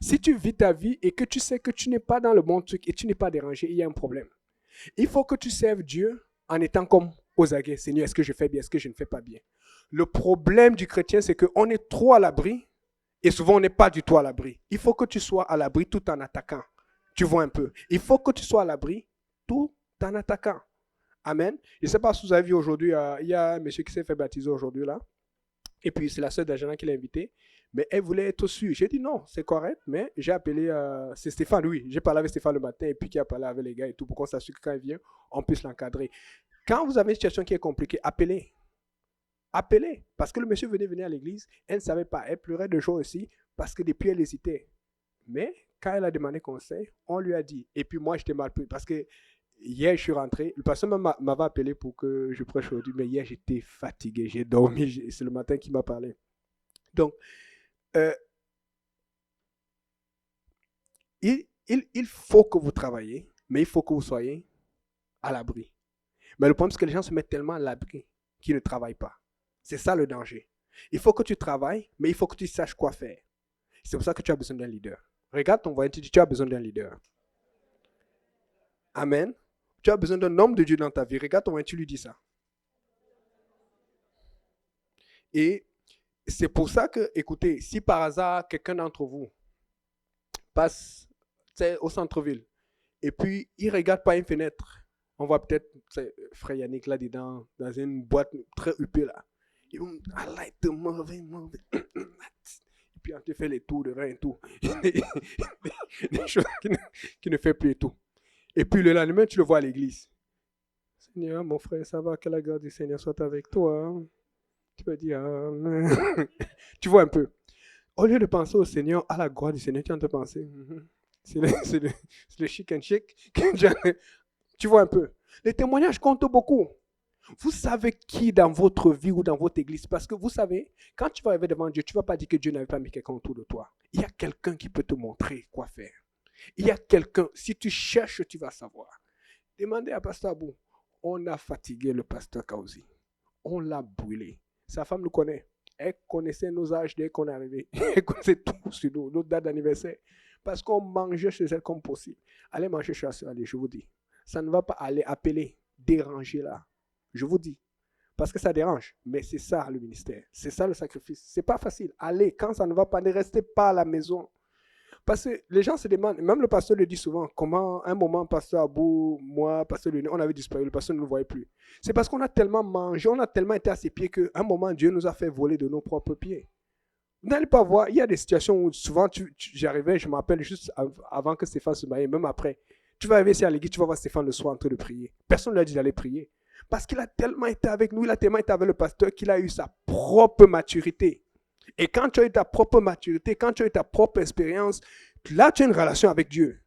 Si tu vis ta vie et que tu sais que tu n'es pas dans le bon truc et tu n'es pas dérangé, il y a un problème. Il faut que tu serves Dieu en étant comme aux aguets. Seigneur, est-ce que je fais bien? Est-ce que je ne fais pas bien? Le problème du chrétien, c'est qu'on est trop à l'abri et souvent on n'est pas du tout à l'abri. Il faut que tu sois à l'abri tout en attaquant. Tu vois un peu. Il faut que tu sois à l'abri tout en attaquant. Amen. Je ne sais pas si vous avez vu aujourd'hui, il y a un monsieur qui s'est fait baptiser aujourd'hui là. Et puis c'est la sœur d'Ajana qui l'a invité. Mais elle voulait être sûre. J'ai dit non, c'est correct, mais j'ai appelé, c'est Stéphane, oui. J'ai parlé avec Stéphane le matin et puis qui a parlé avec les gars et tout pour qu'on s'assure que quand il vient, on puisse l'encadrer. Quand vous avez une situation qui est compliquée, appelez. Appelez. Parce que le monsieur venait à l'église, elle ne savait pas. Elle pleurait de joie aussi parce que depuis elle hésitait. Mais quand elle a demandé conseil, on lui a dit. Et puis moi, j'étais mal pris parce que hier, je suis rentré. Le pasteur m'avait appelé pour que je prêche aujourd'hui, mais hier, j'étais fatigué. J'ai dormi. C'est le matin qu'il m'a parlé. Donc, il faut que vous travaillez, mais il faut que vous soyez à l'abri. Mais le problème, c'est que les gens se mettent tellement à l'abri qu'ils ne travaillent pas. C'est ça le danger. Il faut que tu travailles, mais il faut que tu saches quoi faire. C'est pour ça que tu as besoin d'un leader. Regarde ton voisin, tu as besoin d'un leader. Amen. Tu as besoin d'un homme de Dieu dans ta vie. Regarde ton voisin, tu lui dis ça. Et c'est pour ça que, écoutez, si par hasard, quelqu'un d'entre vous passe au centre-ville, et puis il ne regarde pas une fenêtre, on voit peut-être frère Yannick là-dedans, dans une boîte très huppée là. I like to move it. Et puis on te fait les tours de rein et tout. Des choses qui ne fait plus et tout. Et puis le lendemain, tu le vois à l'église. Seigneur, mon frère, ça va, que la grâce du Seigneur soit avec toi. Tu vas dire, tu vois un peu. Au lieu de penser au Seigneur, à la gloire du Seigneur, tu vas te penser. C'est le chic and chic. Tu vois un peu. Les témoignages comptent beaucoup. Vous savez qui dans votre vie ou dans votre église, parce que vous savez, quand tu vas arriver devant Dieu, tu ne vas pas dire que Dieu n'avait pas mis quelqu'un autour de toi. Il y a quelqu'un qui peut te montrer quoi faire. Il y a quelqu'un, si tu cherches, tu vas savoir. Demandez à Pasteur Abou. On a fatigué le pasteur Kauzi. On l'a brûlé. Sa femme le connaît. Elle connaissait nos âges dès qu'on est arrivé. Elle connaissait tout sur nous, notre date d'anniversaire. Parce qu'on mangeait chez elle comme possible. Allez manger chez elle, allez, je vous dis. Ça ne va pas aller appeler, déranger là. Je vous dis. Parce que ça dérange. Mais c'est ça le ministère. C'est ça le sacrifice. C'est pas facile. Allez, quand ça ne va pas, ne restez pas à la maison. Parce que les gens se demandent, même le pasteur le dit souvent, comment un moment, pasteur Abou, moi, pasteur Lune, on avait disparu, le pasteur ne nous voyait plus. C'est parce qu'on a tellement mangé, on a tellement été à ses pieds qu'à un moment, Dieu nous a fait voler de nos propres pieds. Vous n'allez pas voir, il y a des situations où souvent, j'arrivais, je m'appelle juste avant que Stéphane se marie, même après. Tu vas arriver ici à l'église, tu vas voir Stéphane le soir en train de prier. Personne ne lui a dit d'aller prier. Parce qu'il a tellement été avec nous, il a tellement été avec le pasteur qu'il a eu sa propre maturité. Et quand tu as eu ta propre maturité, quand tu as eu ta propre expérience, là, tu as une relation avec Dieu.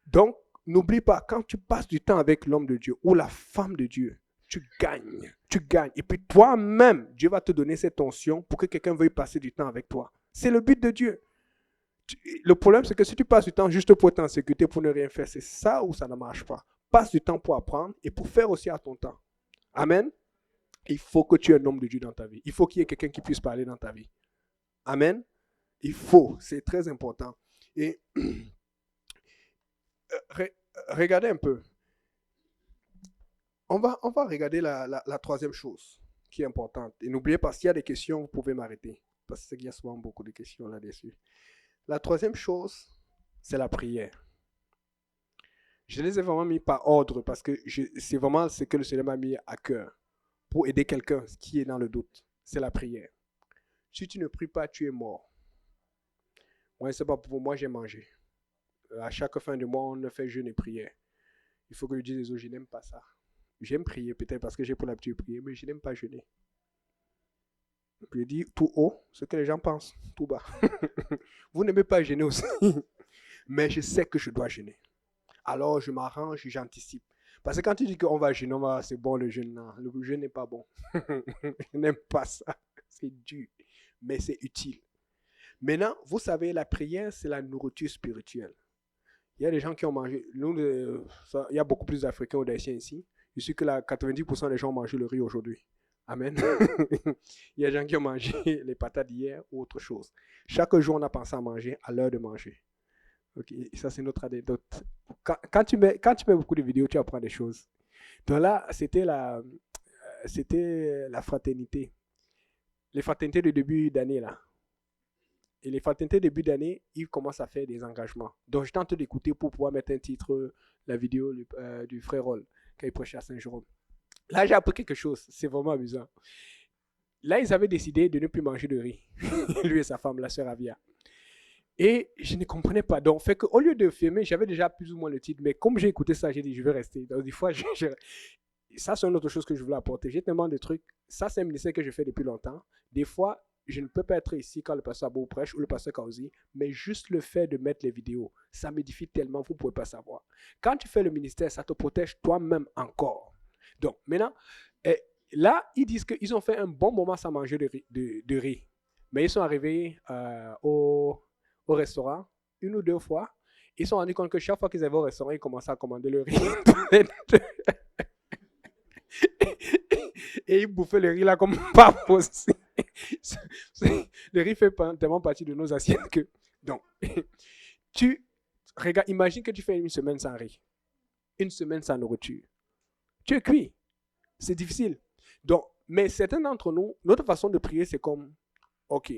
Donc, n'oublie pas, quand tu passes du temps avec l'homme de Dieu ou la femme de Dieu, tu gagnes. Tu gagnes. Et puis toi-même, Dieu va te donner cette onction pour que quelqu'un veuille passer du temps avec toi. C'est le but de Dieu. Le problème, c'est que si tu passes du temps juste pour être en sécurité, pour ne rien faire, c'est ça où ça ne marche pas. Passe du temps pour apprendre et pour faire aussi à ton temps. Amen. Il faut que tu aies un homme de Dieu dans ta vie. Il faut qu'il y ait quelqu'un qui puisse parler dans ta vie. Amen. Il faut. C'est très important. Et regardez un peu. On va regarder la troisième chose qui est importante. Et n'oubliez pas, s'il y a des questions, vous pouvez m'arrêter. Parce qu'il y a souvent beaucoup de questions là-dessus. La troisième chose, c'est la prière. Je les ai vraiment mis par ordre parce que c'est vraiment ce que le Seigneur m'a mis à cœur pour aider quelqu'un qui est dans le doute. C'est la prière. Si tu ne pries pas, tu es mort. Moi, c'est pas pour moi, j'ai mangé. À chaque fin de mois, on ne fait jeûne et prière. Il faut que je dise les autres, je n'aime pas ça. J'aime prier peut-être parce que j'ai pour l'habitude de prier, mais je n'aime pas jeûner. Puis je dis tout haut ce que les gens pensent, tout bas. Vous n'aimez pas jeûner aussi, mais je sais que je dois jeûner. Alors je m'arrange, j'anticipe. Parce que quand tu dis qu'on va jeûner, c'est bon le jeûne, non, le jeûne n'est pas bon. Je n'aime pas ça, c'est dur, mais c'est utile. Maintenant, vous savez, la prière, c'est la nourriture spirituelle. Il y a des gens qui ont mangé. Nous, il y a beaucoup plus d'Africains ou d'Haïtiens ici. Je suis que 90% des gens ont mangé le riz aujourd'hui. Amen. Il y a des gens qui ont mangé les patates d'hier ou autre chose. Chaque jour, on a pensé à manger à l'heure de manger. Ok, ça c'est notre anecdote. Quand tu mets beaucoup de vidéos, tu apprends des choses. Donc là, c'était la fraternité. Les fraternités de début d'année là. Et les fraternités de début d'année, ils commencent à faire des engagements. Donc je tente d'écouter pour pouvoir mettre un titre, la vidéo du frère Roll, quand il prêchait à Saint-Jérôme. Là, j'ai appris quelque chose. C'est vraiment amusant. Là, ils avaient décidé de ne plus manger de riz. Lui et sa femme, la sœur Avia. Et je ne comprenais pas. Donc, fait qu'au lieu de filmer, j'avais déjà plus ou moins le titre. Mais comme j'ai écouté ça, j'ai dit, je vais rester. Donc, des fois, ça, c'est une autre chose que je voulais apporter. J'ai tellement de trucs. Ça, c'est un ministère que je fais depuis longtemps. Des fois, je ne peux pas être ici quand le pasteur Abou prêche ou le pasteur Kauzi, mais juste le fait de mettre les vidéos, ça m'édifie tellement, vous ne pouvez pas savoir. Quand tu fais le ministère, ça te protège toi-même encore. Donc, maintenant, là, ils disent qu'ils ont fait un bon moment sans manger de riz. Mais ils sont arrivés au restaurant une ou deux fois. Ils se sont rendus compte que chaque fois qu'ils allaient au restaurant, ils commençaient à commander le riz. Et ils bouffaient le riz là comme pas possible. Le riz fait tellement partie de nos assiettes que... Donc, regarde, imagine que tu fais une semaine sans riz. Une semaine sans nourriture. Tu es cuit. C'est difficile. Donc, mais certains d'entre nous, notre façon de prier, c'est comme, ok,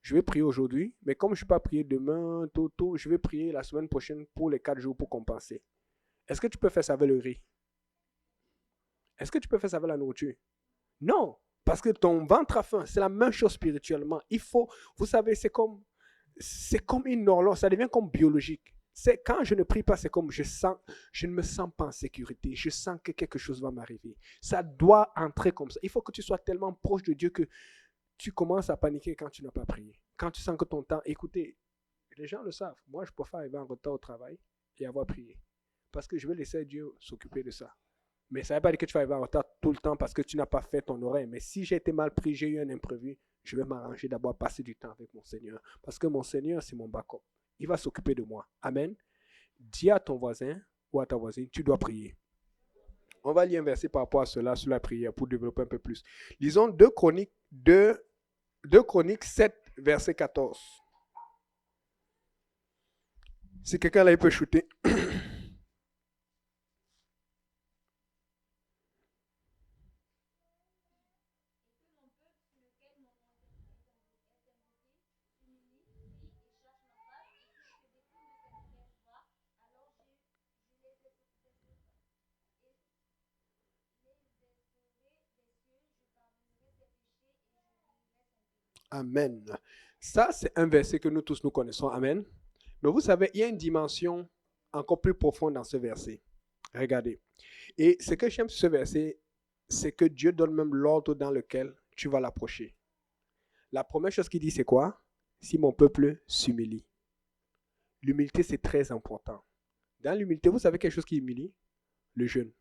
je vais prier aujourd'hui, mais comme je ne vais pas prier demain, tôt, je vais prier la semaine prochaine pour les 4 jours pour compenser. Est-ce que tu peux faire ça avec le riz? Est-ce que tu peux faire ça avec la nourriture? Non, parce que ton ventre a faim. C'est la même chose spirituellement. Il faut, vous savez, c'est comme une horloge, ça devient comme biologique. C'est quand je ne prie pas, c'est comme je ne me sens pas en sécurité. Je sens que quelque chose va m'arriver. Ça doit entrer comme ça. Il faut que tu sois tellement proche de Dieu que tu commences à paniquer quand tu n'as pas prié. Quand tu sens que ton temps, écoutez, les gens le savent. Moi, je préfère arriver en retard au travail et avoir prié. Parce que je vais laisser Dieu s'occuper de ça. Mais ça ne veut pas dire que tu vas arriver en retard tout le temps parce que tu n'as pas fait ton oreille. Mais si j'ai été mal pris, j'ai eu un imprévu, je vais m'arranger d'abord à passer du temps avec mon Seigneur. Parce que mon Seigneur, c'est mon backup. Il va s'occuper de moi. Amen. Dis à ton voisin ou à ta voisine, tu dois prier. On va lire un verset par rapport à cela, sur la prière, pour développer un peu plus. Lisons 2 Chroniques 7, verset 14. Si quelqu'un là, il peut shooter. Amen. Ça, c'est un verset que nous tous nous connaissons. Amen. Mais vous savez, il y a une dimension encore plus profonde dans ce verset. Regardez. Et ce que j'aime sur ce verset, c'est que Dieu donne même l'ordre dans lequel tu vas l'approcher. La première chose qu'il dit, c'est quoi? Si mon peuple s'humilie. L'humilité, c'est très important. Dans l'humilité, vous savez quelque chose qui humilie? Le jeûne.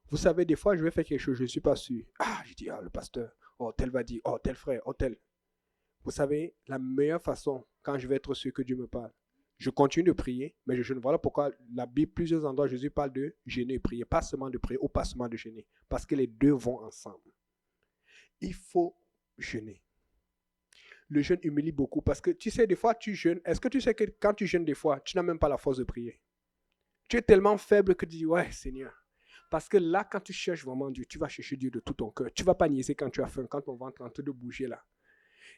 Vous savez, des fois, je vais faire quelque chose, je ne suis pas sûr. Ah, je dis, ah, le pasteur, oh, tel va dire, oh, tel frère, oh, tel. Vous savez, la meilleure façon, quand je vais être sûr que Dieu me parle, je continue de prier, mais je jeûne. Voilà pourquoi la Bible, plusieurs endroits, Jésus parle de jeûner et prier, pas seulement de prier ou pas seulement de jeûner, parce que les deux vont ensemble. Il faut jeûner. Le jeûne humilie beaucoup, parce que tu sais, des fois, tu jeûnes. Est-ce que tu sais que quand tu jeûnes des fois, tu n'as même pas la force de prier? Tu es tellement faible que tu dis, ouais, Seigneur. Parce que là, quand tu cherches vraiment Dieu, tu vas chercher Dieu de tout ton cœur. Tu ne vas pas niaiser quand tu as faim, quand ton ventre est en train de bouger là.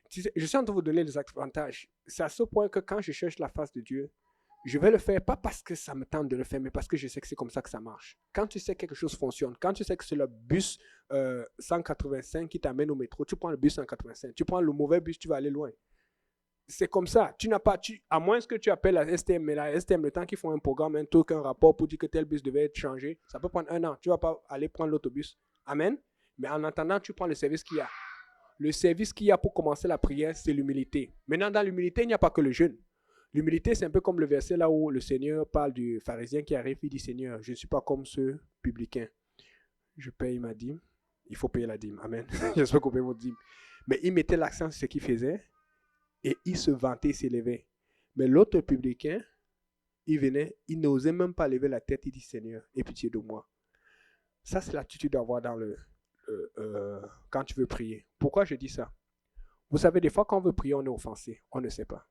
Je suis en train de vous donner les avantages. C'est à ce point que quand je cherche la face de Dieu, je vais le faire pas parce que ça me tente de le faire, mais parce que je sais que c'est comme ça que ça marche. Quand tu sais que quelque chose fonctionne, quand tu sais que c'est le bus 185 qui t'amène au métro, tu prends le bus 185. Tu prends le mauvais bus, tu vas aller loin. C'est comme ça. Tu n'as pas, à moins que tu appelles la STM, mais la STM, le temps qu'ils font un programme, un truc, un rapport pour dire que tel bus devait être changé, ça peut prendre 1 an. Tu ne vas pas aller prendre l'autobus. Amen. Mais en attendant, tu prends le service qu'il y a. Le service qu'il y a pour commencer la prière, c'est l'humilité. Maintenant, dans l'humilité, il n'y a pas que le jeûne. L'humilité, c'est un peu comme le verset là où le Seigneur parle du pharisien qui arrive, il dit, Seigneur, je ne suis pas comme ce publicain. Je paye ma dîme. Il faut payer la dîme. Amen. J'espère que vous payez votre dîme. Mais il mettait l'accent sur ce qu'il faisait et il se vantait, il s'élevait. Mais l'autre publicain, il venait, il n'osait même pas lever la tête, il dit, Seigneur, aie pitié de moi. Ça, c'est l'attitude d'avoir dans quand tu veux prier. Pourquoi je dis ça? Vous savez, des fois, quand on veut prier, on est offensé. On ne sait pas.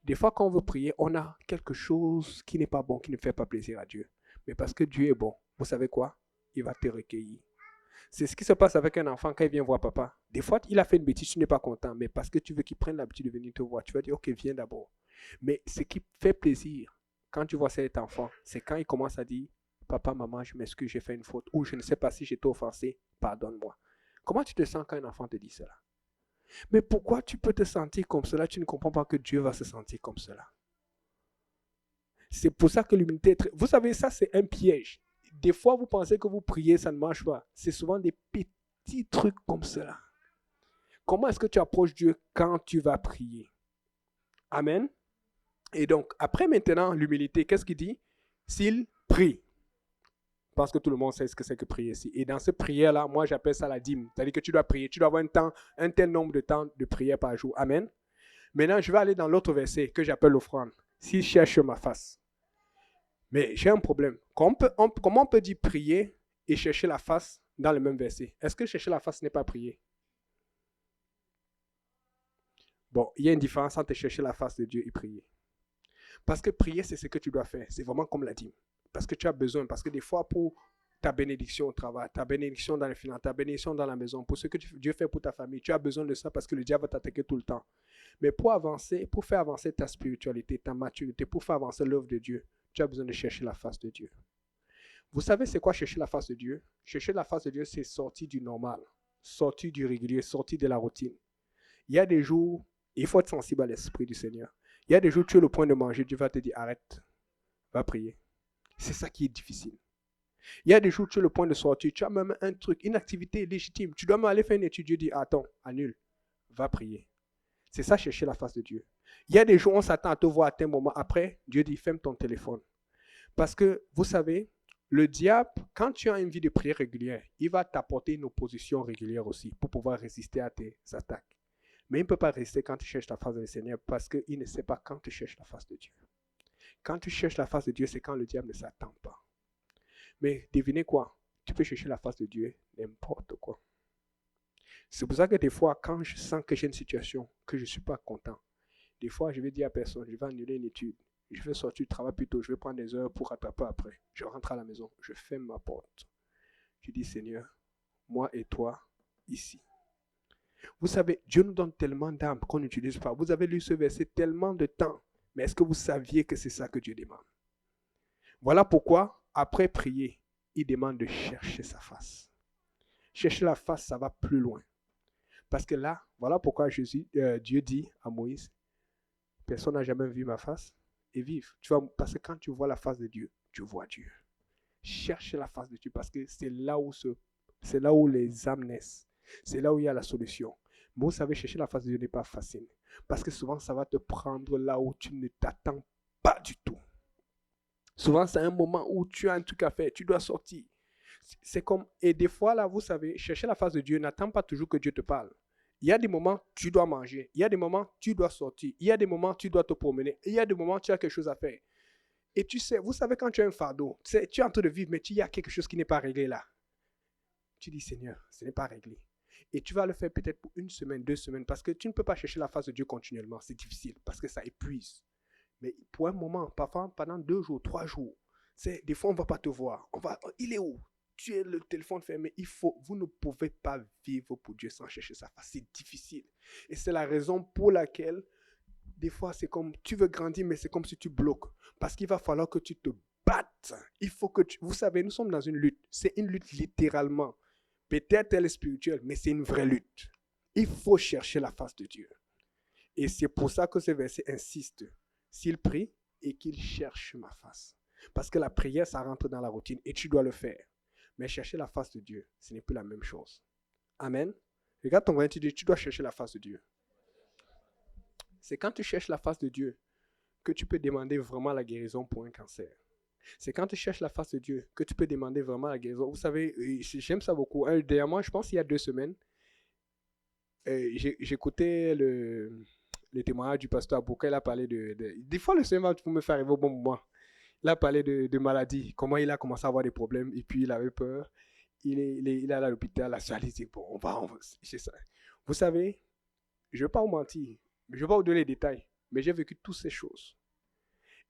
Des fois, quand on veut prier, on a quelque chose qui n'est pas bon, qui ne fait pas plaisir à Dieu. Mais parce que Dieu est bon, vous savez quoi? Il va te recueillir. C'est ce qui se passe avec un enfant quand il vient voir papa. Des fois, il a fait une bêtise, tu n'es pas content, mais parce que tu veux qu'il prenne l'habitude de venir te voir, tu vas dire, ok, viens d'abord. Mais ce qui fait plaisir, quand tu vois cet enfant, c'est quand il commence à dire, papa, maman, je m'excuse, j'ai fait une faute, ou je ne sais pas si j'ai été offensé, pardonne-moi. Comment tu te sens quand un enfant te dit cela? Mais pourquoi tu peux te sentir comme cela? Tu ne comprends pas que Dieu va se sentir comme cela. C'est pour ça que l'humilité est très... Vous savez, ça c'est un piège. Des fois, vous pensez que vous priez, ça ne marche pas. C'est souvent des petits trucs comme cela. Comment est-ce que tu approches Dieu quand tu vas prier? Amen. Et donc, après maintenant, l'humilité, qu'est-ce qu'il dit? S'il prie. Je pense que tout le monde sait ce que c'est que prier ici. Et dans cette prière-là, moi, j'appelle ça la dîme. C'est-à-dire que tu dois prier. Tu dois avoir un tel nombre de temps de prière par jour. Amen. Maintenant, je vais aller dans l'autre verset que j'appelle l'offrande. S'il cherche ma face. Mais j'ai un problème. Comment on peut dire prier et chercher la face dans le même verset? Est-ce que chercher la face n'est pas prier? Bon, il y a une différence entre chercher la face de Dieu et prier. Parce que prier, c'est ce que tu dois faire. C'est vraiment comme la dîme. Parce que tu as besoin. Parce que des fois, pour ta bénédiction au travail, ta bénédiction dans les finances, ta bénédiction dans la maison, pour ce que Dieu fait pour ta famille, tu as besoin de ça parce que le diable va t'attaquer tout le temps. Mais pour avancer, pour faire avancer ta spiritualité, ta maturité, pour faire avancer l'œuvre de Dieu, tu as besoin de chercher la face de Dieu. Vous savez c'est quoi chercher la face de Dieu? Chercher la face de Dieu, c'est sortir du normal, sortir du régulier, sortir de la routine. Il y a des jours, il faut être sensible à l'esprit du Seigneur. Il y a des jours, tu es au point de manger, Dieu va te dire arrête, va prier. C'est ça qui est difficile. Il y a des jours, tu es au point de sortir, tu as même un truc, une activité légitime. Tu dois même aller faire une étude, Dieu dit attends, annule, va prier. C'est ça chercher la face de Dieu. Il y a des jours, on s'attend à te voir à tel moment. Après, Dieu dit ferme ton téléphone. Parce que, vous savez, le diable, quand tu as une vie de prière régulière, il va t'apporter une opposition régulière aussi pour pouvoir résister à tes attaques. Mais il ne peut pas résister quand tu cherches la face du Seigneur parce qu'il ne sait pas quand tu cherches la face de Dieu. Quand tu cherches la face de Dieu, c'est quand le diable ne s'attend pas. Mais devinez quoi? Tu peux chercher la face de Dieu n'importe quoi. C'est pour ça que des fois, quand je sens que j'ai une situation, que je ne suis pas content, des fois, je vais dire à personne, je vais annuler une étude. Je vais sortir du travail plus tôt, je vais prendre des heures pour rattraper après. Je rentre à la maison, je ferme ma porte. Je dis, Seigneur, moi et toi, ici. Vous savez, Dieu nous donne tellement d'âmes qu'on n'utilise pas. Vous avez lu ce verset tellement de temps. Mais est-ce que vous saviez que c'est ça que Dieu demande? Voilà pourquoi, après prier, il demande de chercher sa face. Chercher la face, ça va plus loin. Parce que là, voilà pourquoi Dieu dit à Moïse, personne n'a jamais vu ma face et vive. Tu vois, parce que quand tu vois la face de Dieu, tu vois Dieu. Cherche la face de Dieu parce que c'est là où les âmes naissent. C'est là où il y a la solution. Mais vous savez, chercher la face de Dieu n'est pas facile. Parce que souvent, ça va te prendre là où tu ne t'attends pas du tout. Souvent, c'est un moment où tu as un truc à faire, tu dois sortir. C'est comme, et des fois, là, vous savez, chercher la face de Dieu, n'attends pas toujours que Dieu te parle. Il y a des moments, tu dois manger. Il y a des moments, tu dois sortir. Il y a des moments, tu dois te promener. Il y a des moments, tu as quelque chose à faire. Et tu sais, vous savez, quand tu as un fardeau, tu es en train de vivre, mais il y a quelque chose qui n'est pas réglé là. Tu dis, Seigneur, ce n'est pas réglé. Et tu vas le faire peut-être pour 1 semaine, 2 semaines, parce que tu ne peux pas chercher la face de Dieu continuellement. C'est difficile, parce que ça épuise. Mais pour un moment, parfois pendant 2 jours, 3 jours, des fois on ne va pas te voir. Il est où? Tu es le téléphone fermé. Vous ne pouvez pas vivre pour Dieu sans chercher sa face. C'est difficile. Et c'est la raison pour laquelle, des fois, c'est comme, tu veux grandir, mais c'est comme si tu bloques. Parce qu'il va falloir que tu te battes. Il faut que vous savez, nous sommes dans une lutte. C'est une lutte littéralement. Peut-être elle est spirituelle, mais c'est une vraie lutte. Il faut chercher la face de Dieu. Et c'est pour ça que ce verset insiste. S'il prie et qu'il cherche ma face. Parce que la prière, ça rentre dans la routine et tu dois le faire. Mais chercher la face de Dieu, ce n'est plus la même chose. Amen. Regarde ton voisin, tu dis, tu dois chercher la face de Dieu. C'est quand tu cherches la face de Dieu que tu peux demander vraiment la guérison pour un cancer. C'est quand tu cherches la face de Dieu que tu peux demander vraiment la guérison. Vous savez, j'aime ça beaucoup. Dernièrement, je pense qu'il y a 2 semaines, j'écoutais le témoignage du pasteur Abouka. Il a parlé des fois, le Seigneur va me faire arriver au bon moment. Il a parlé de maladie, comment il a commencé à avoir des problèmes et puis il avait peur. Il est allé à l'hôpital, la soeur, il dit, bon, on va c'est ça. Vous savez, je ne vais pas vous mentir, je ne vais pas vous donner les détails, mais j'ai vécu toutes ces choses.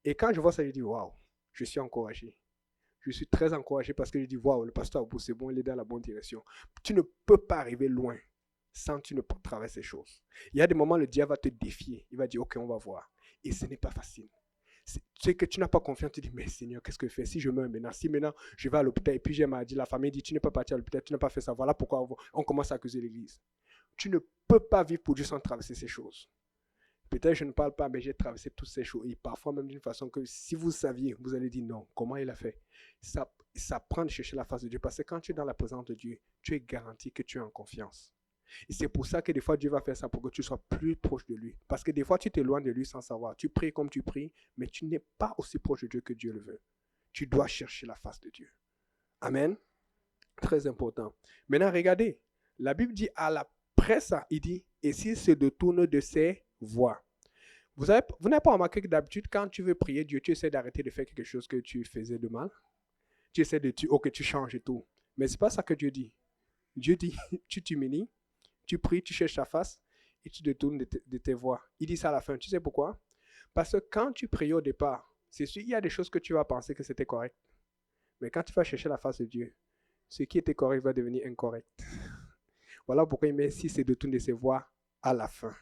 Et quand je vois ça, je dis, waouh, je suis encouragé. Je suis très encouragé parce que je dis, waouh, le pasteur Abou, c'est bon, il est dans la bonne direction. Tu ne peux pas arriver loin sans tu ne traverses ces choses. Il y a des moments où le diable va te défier. Il va dire, ok, on va voir. Et ce n'est pas facile. C'est que tu n'as pas confiance, tu dis, mais Seigneur, qu'est-ce que je fais si je meurs maintenant? Si maintenant je vais à l'hôpital et puis j'ai maladie, la famille dit, tu n'es pas parti à l'hôpital, tu n'as pas fait ça. Voilà pourquoi on commence à accuser l'église. Tu ne peux pas vivre pour Dieu sans traverser ces choses. Peut-être je ne parle pas, mais j'ai traversé toutes ces choses. Et parfois même d'une façon que si vous saviez, vous allez dire non, comment il a fait? Ça prend de chercher la face de Dieu. Parce que quand tu es dans la présence de Dieu, tu es garanti que tu es en confiance. Et c'est pour ça que des fois, Dieu va faire ça pour que tu sois plus proche de lui. Parce que des fois, tu t'éloignes de lui sans savoir. Tu pries comme tu pries, mais tu n'es pas aussi proche de Dieu que Dieu le veut. Tu dois chercher la face de Dieu. Amen. Très important. Maintenant, regardez. La Bible dit après ça, il dit, et s'il se détourne de ses voies. Vous n'avez pas remarqué que d'habitude, quand tu veux prier Dieu, tu essaies d'arrêter de faire quelque chose que tu faisais de mal. Tu essaies de, ok, tu changes et tout. Mais ce n'est pas ça que Dieu dit. Dieu dit, tu t'humilies, tu pries, tu cherches ta face et tu te détournes de tes voies. Il dit ça à la fin. Tu sais pourquoi? Parce que quand tu pries au départ, c'est sûr, il y a des choses que tu vas penser que c'était correct. Mais quand tu vas chercher la face de Dieu, ce qui était correct va devenir incorrect. Voilà pourquoi il met si c'est détourne de ses voies à la fin.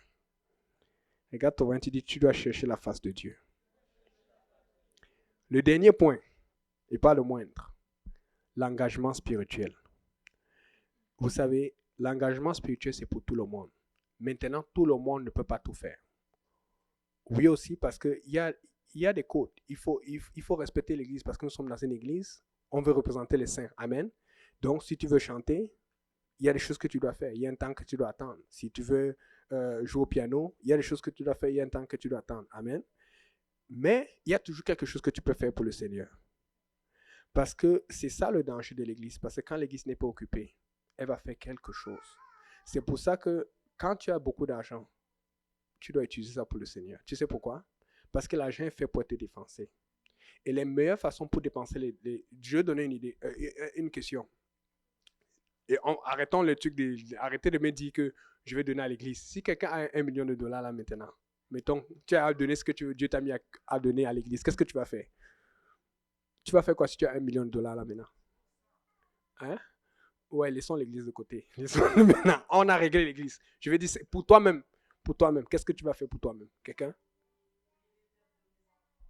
Regarde ton voisin, tu dis, tu dois chercher la face de Dieu. Le dernier point, et pas le moindre, l'engagement spirituel. Vous savez, l'engagement spirituel, c'est pour tout le monde. Maintenant, tout le monde ne peut pas tout faire. Oui aussi, parce qu'il y a des codes. Il faut respecter l'église, parce que nous sommes dans une église, on veut représenter les saints. Amen. Donc, si tu veux chanter, il y a des choses que tu dois faire. Il y a un temps que tu dois attendre. Si tu veux jouer au piano, il y a des choses que tu dois faire. Il y a un temps que tu dois attendre. Amen. Mais il y a toujours quelque chose que tu peux faire pour le Seigneur. Parce que c'est ça le danger de l'église. Parce que quand l'église n'est pas occupée, elle va faire quelque chose. C'est pour ça que quand tu as beaucoup d'argent, tu dois utiliser ça pour le Seigneur. Tu sais pourquoi? Parce que l'argent est fait pour être dépensé. Et les meilleures façons pour dépenser je vais donner une idée, une question. Et arrêtons le truc arrêtez de me dire que je vais donner à l'église. Si quelqu'un a $1 million là maintenant, mettons, tu as donné ce que Dieu t'a mis à donner à l'église, qu'est-ce que tu vas faire? Tu vas faire quoi si tu as $1 million là maintenant? Hein? Ouais, laissons l'église de côté. Maintenant, on a réglé l'église. Je vais dire, pour toi-même, qu'est-ce que tu vas faire pour toi-même? Quelqu'un?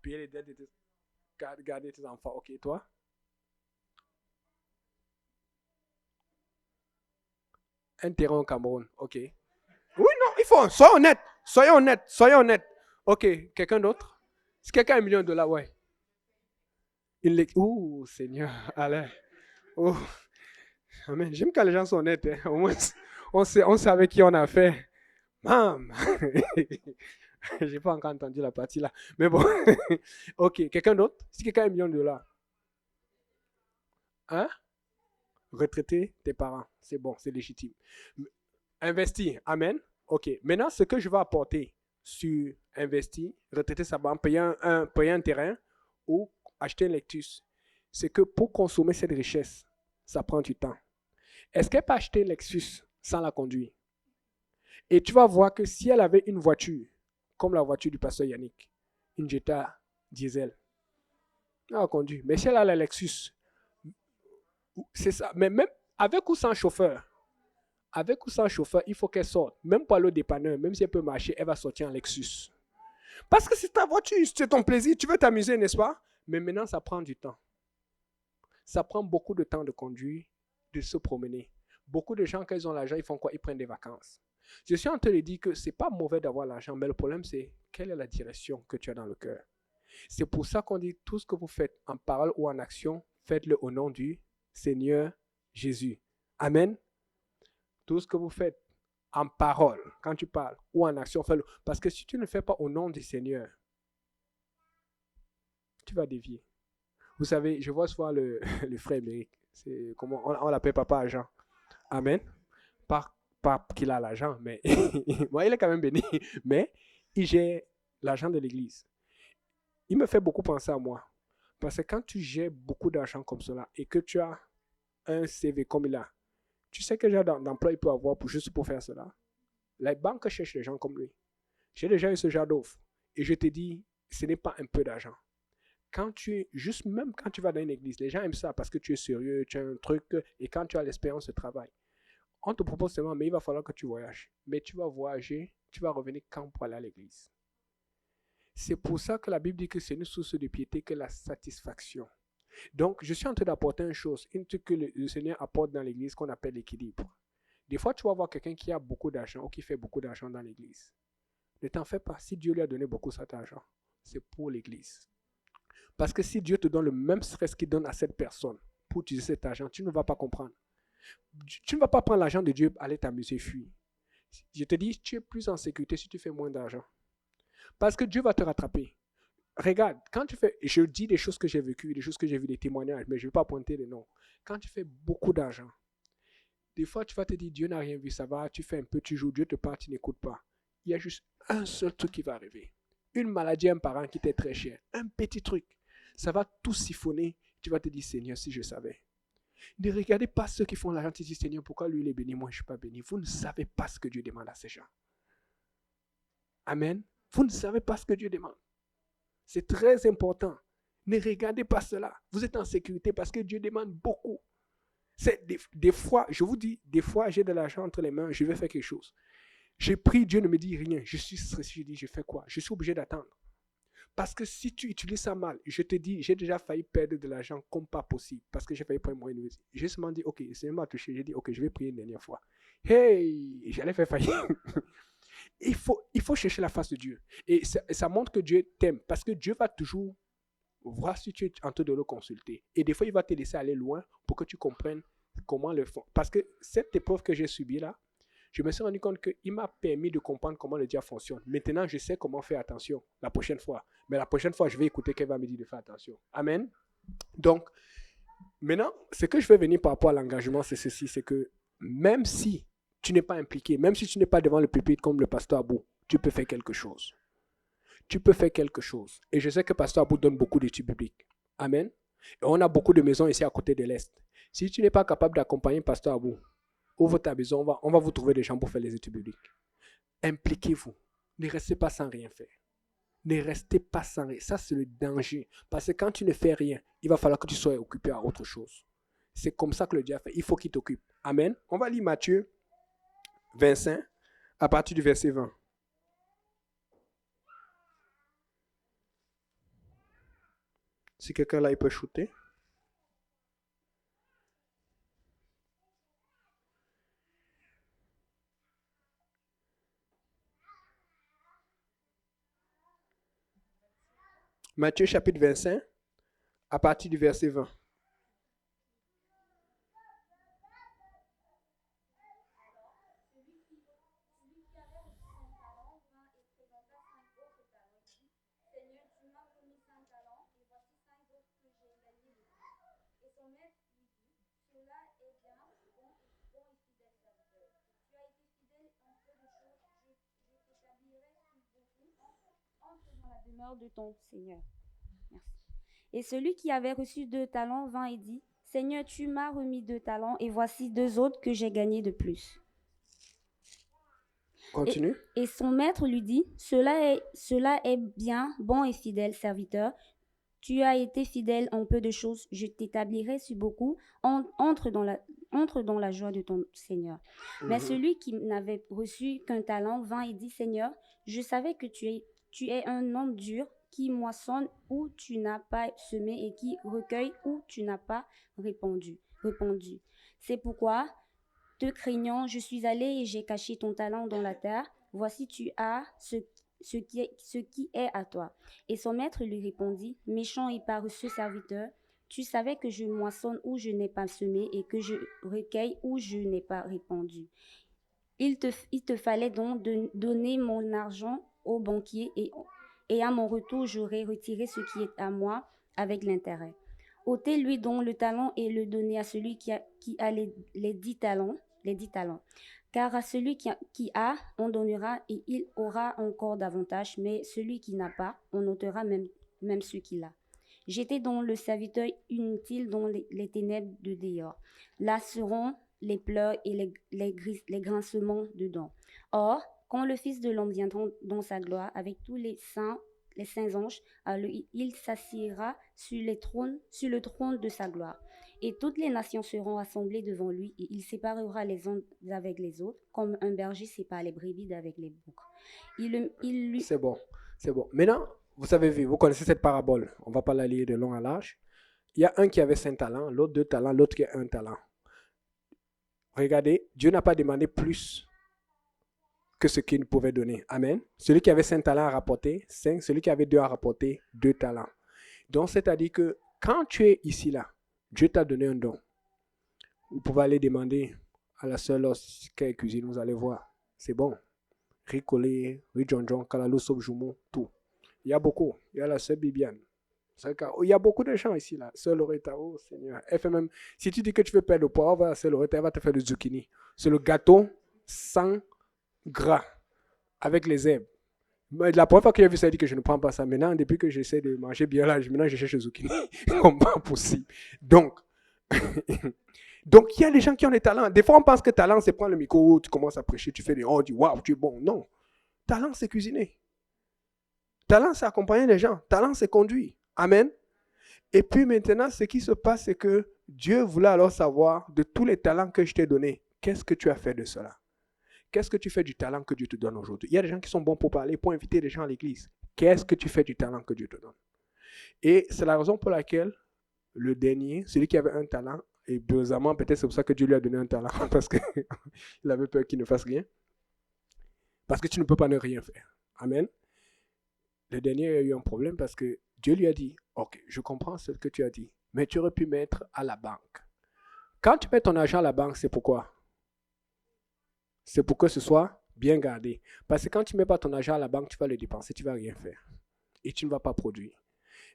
Payer les dettes de garder tes enfants. Ok, toi? Un terrain au Cameroun. OK. Oui, non, il faut. Soyons honnêtes. Soyons honnêtes. Soyons honnêtes. OK. Quelqu'un d'autre? Si quelqu'un a $1 million, ouais. Ouh, Seigneur. Allez. Oh, amen. J'aime quand les gens sont honnêtes. Hein. Au moins, on sait avec qui on a affaire. Mam. J'ai pas encore entendu la partie là. Mais bon. OK. Quelqu'un d'autre? Si quelqu'un a $1 million. Hein? Retraiter tes parents. C'est bon, c'est légitime. Investir. Amen. OK. Maintenant, ce que je vais apporter sur investir, retraiter sa banque, payer un terrain ou acheter un Lexus, c'est que pour consommer cette richesse, ça prend du temps. Est-ce qu'elle peut acheter un Lexus sans la conduire? Et tu vas voir que si elle avait une voiture, comme la voiture du pasteur Yannick, une Jetta diesel, elle a conduit. Mais si elle a la Lexus, c'est ça. Mais même avec ou sans chauffeur, il faut qu'elle sorte. Même pour aller au dépanneur, même si elle peut marcher, elle va sortir en Lexus. Parce que c'est ta voiture, c'est ton plaisir, tu veux t'amuser, n'est-ce pas? Mais maintenant, ça prend du temps. Ça prend beaucoup de temps de conduire, de se promener. Beaucoup de gens, quand ils ont l'argent, ils font quoi? Ils prennent des vacances. Je suis en train de dire que ce n'est pas mauvais d'avoir l'argent, mais le problème, c'est quelle est la direction que tu as dans le cœur. C'est pour ça qu'on dit tout ce que vous faites en parole ou en action, faites-le au nom du Seigneur Jésus. Amen. Tout ce que vous faites en parole, quand tu parles, ou en action, fais-le. Parce que si tu ne le fais pas au nom du Seigneur, tu vas dévier. Vous savez, je vois souvent le frère Émeric. C'est comment on l'appelle Papa Jean. Amen. Pas qu'il a l'argent, mais moi, il est quand même béni. Mais il gère l'argent de l'église. Il me fait beaucoup penser à moi. Parce que quand tu gères beaucoup d'argent comme cela et que tu as un CV comme il a, tu sais quel genre d'emploi il peut avoir juste pour faire cela? La banque cherche des gens comme lui. J'ai déjà eu ce genre d'offre. Et je te dis, ce n'est pas un peu d'argent. Même quand tu vas dans une église, les gens aiment ça parce que tu es sérieux, tu as un truc, et quand tu as l'expérience de travail, on te propose seulement, mais il va falloir que tu voyages. Mais tu vas voyager, tu vas revenir quand pour aller à l'église. C'est pour ça que la Bible dit que c'est une source de piété que la satisfaction. Donc, je suis en train d'apporter une chose, une truc que le Seigneur apporte dans l'église qu'on appelle l'équilibre. Des fois, tu vas voir quelqu'un qui a beaucoup d'argent ou qui fait beaucoup d'argent dans l'église. Ne t'en fais pas. Si Dieu lui a donné beaucoup d'argent, c'est pour l'église. Parce que si Dieu te donne le même stress qu'il donne à cette personne pour utiliser cet argent, tu ne vas pas comprendre. Tu ne vas pas prendre l'argent de Dieu, aller t'amuser, fuir. Je te dis, tu es plus en sécurité si tu fais moins d'argent. Parce que Dieu va te rattraper. Regarde, quand tu fais, je dis des choses que j'ai vécues, des choses que j'ai vues, des témoignages, mais je ne vais pas pointer les noms. Quand tu fais beaucoup d'argent, des fois tu vas te dire, Dieu n'a rien vu, ça va, tu fais un peu, tu joues, Dieu te parle, tu n'écoutes pas. Il y a juste un seul truc qui va arriver. Une maladie, un parent qui t'est très cher, un petit truc. Ça va tout siphonner. Tu vas te dire, Seigneur, si je savais. Ne regardez pas ceux qui font l'argent, tu dis, Seigneur, pourquoi lui il est béni, moi je ne suis pas béni. Vous ne savez pas ce que Dieu demande à ces gens. Amen. Vous ne savez pas ce que Dieu demande. C'est très important. Ne regardez pas cela. Vous êtes en sécurité parce que Dieu demande beaucoup. Des fois, je vous dis, des fois j'ai de l'argent entre les mains, je vais faire quelque chose. J'ai pris, Dieu ne me dit rien. Je suis stressé, je dis, je fais quoi? Je suis obligé d'attendre. Parce que si tu utilises ça mal, je te dis, j'ai déjà failli perdre de l'argent comme pas possible. Parce que j'ai failli prendre mon université. J'ai seulement dit, ok, c'est m'a touché. J'ai dit, ok, je vais prier une dernière fois. Hey, j'allais faire faillite. Il faut chercher la face de Dieu. Et ça montre que Dieu t'aime. Parce que Dieu va toujours voir si tu es en train de le consulter. Et des fois, il va te laisser aller loin pour que tu comprennes comment le faire. Parce que cette épreuve que j'ai subie là, je me suis rendu compte qu'il m'a permis de comprendre comment le diable fonctionne. Maintenant, je sais comment faire attention la prochaine fois. Mais la prochaine fois, je vais écouter qu'elle va me dire de faire attention. Amen. Donc, maintenant, ce que je vais venir par rapport à l'engagement, c'est ceci, c'est que même si tu n'es pas impliqué, même si tu n'es pas devant le pupitre comme le pasteur Abou, tu peux faire quelque chose. Tu peux faire quelque chose. Et je sais que pasteur Abou donne beaucoup d'études bibliques. Amen. Et on a beaucoup de maisons ici à côté de l'Est. Si tu n'es pas capable d'accompagner pasteur Abou, ouvre ta maison, on va vous trouver des gens pour faire les études bibliques. Impliquez-vous. Ne restez pas sans rien faire. Ne restez pas sans rien. Ça, c'est le danger. Parce que quand tu ne fais rien, il va falloir que tu sois occupé à autre chose. C'est comme ça que le diable fait. Il faut qu'il t'occupe. Amen. On va lire Matthieu 25 à partir du verset 20. Si quelqu'un là, il peut shooter. Matthieu chapitre 25, à partir du verset 20. Demeure de ton Seigneur. Merci. Et celui qui avait reçu 2 talents vint et dit, Seigneur, tu m'as remis 2 talents, et voici 2 autres que j'ai gagnés de plus. Continue. Et son maître lui dit, cela est bien, bon et fidèle serviteur. Tu as été fidèle en peu de choses, je t'établirai sur beaucoup. Entre dans la joie de ton Seigneur. Mais celui qui n'avait reçu qu'un talent vint et dit, Seigneur, je savais que tu es un homme dur, qui moissonne où tu n'as pas semé et qui recueille où tu n'as pas répandu. C'est pourquoi, te craignant, je suis allé et j'ai caché ton talent dans la terre. Voici, tu as ce qui est à toi. Et son maître lui répondit, méchant et paresseux serviteur, tu savais que je moissonne où je n'ai pas semé et que je recueille où je n'ai pas répandu. Il te fallait donc donner mon argent au banquier et à mon retour, j'aurai retiré ce qui est à moi avec l'intérêt. Ôtez-lui donc le talent et le donnez à celui qui a les 10 talents. Car à celui qui a, on donnera et il aura encore davantage, mais celui qui n'a pas, on ôtera même ce qu'il a. Jetez donc le serviteur inutile dans les ténèbres de dehors. Là seront les pleurs et les grincements de dents. Or, quand le Fils de l'homme viendra dans sa gloire avec tous les saints anges, alors il s'assiera sur le trône de sa gloire. Et toutes les nations seront assemblées devant lui, et il séparera les uns avec les autres, comme un berger sépare les brebis d'avec les boucs. C'est bon. Maintenant, vous connaissez cette parabole. On ne va pas la lire de long à large. Il y a un qui avait 5 talents, l'autre 2 talents, l'autre qui a 1 talent. Regardez, Dieu n'a pas demandé plus que ce qu'il pouvait donner. Amen. Celui qui avait 5 talents a rapporté 5, celui qui avait 2 a rapporté 2 talents. Donc, c'est-à-dire que quand tu es ici, là, Dieu t'a donné un don. Vous pouvez aller demander à la sœur lorsqu'elle cuisine, vous allez voir. C'est bon. Riz collé, riz jonjon, kalalou, sop jumeau, tout. Il y a beaucoup. Il y a la sœur Bibiane. Il y a beaucoup de gens ici, là. Sœur Loretta, oh Seigneur. Elle fait même, si tu dis que tu veux perdre le poids, va à sœur Loretta, elle va te faire du zucchini. C'est le gâteau sans gras, avec les herbes. Mais la première fois que j'ai vu ça, elle dit que je ne prends pas ça. Maintenant, depuis que j'essaie de manger bien là, maintenant je cherche le zucchini. Comme pas possible. Donc, il y a des gens qui ont des talents. Des fois, on pense que talent, c'est prendre le micro, tu commences à prêcher, tu fais des oh, tu dis waouh, tu es bon. Non. Talent, c'est cuisiner. Talent, c'est accompagner les gens. Talent, c'est conduire. Amen. Et puis maintenant, ce qui se passe, c'est que Dieu voulait alors savoir de tous les talents que je t'ai donnés, qu'est-ce que tu as fait de cela? Qu'est-ce que tu fais du talent que Dieu te donne aujourd'hui? Il y a des gens qui sont bons pour parler, pour inviter les gens à l'église. Qu'est-ce que tu fais du talent que Dieu te donne? Et c'est la raison pour laquelle le dernier, celui qui avait un talent, et bizarrement, peut-être c'est pour ça que Dieu lui a donné un talent, parce qu'il avait peur qu'il ne fasse rien. Parce que tu ne peux pas ne rien faire. Amen. Le dernier a eu un problème parce que Dieu lui a dit, ok, je comprends ce que tu as dit, mais tu aurais pu mettre à la banque. Quand tu mets ton argent à la banque, c'est pourquoi? C'est pour que ce soit bien gardé. Parce que quand tu ne mets pas ton argent à la banque, tu vas le dépenser, tu ne vas rien faire. Et tu ne vas pas produire.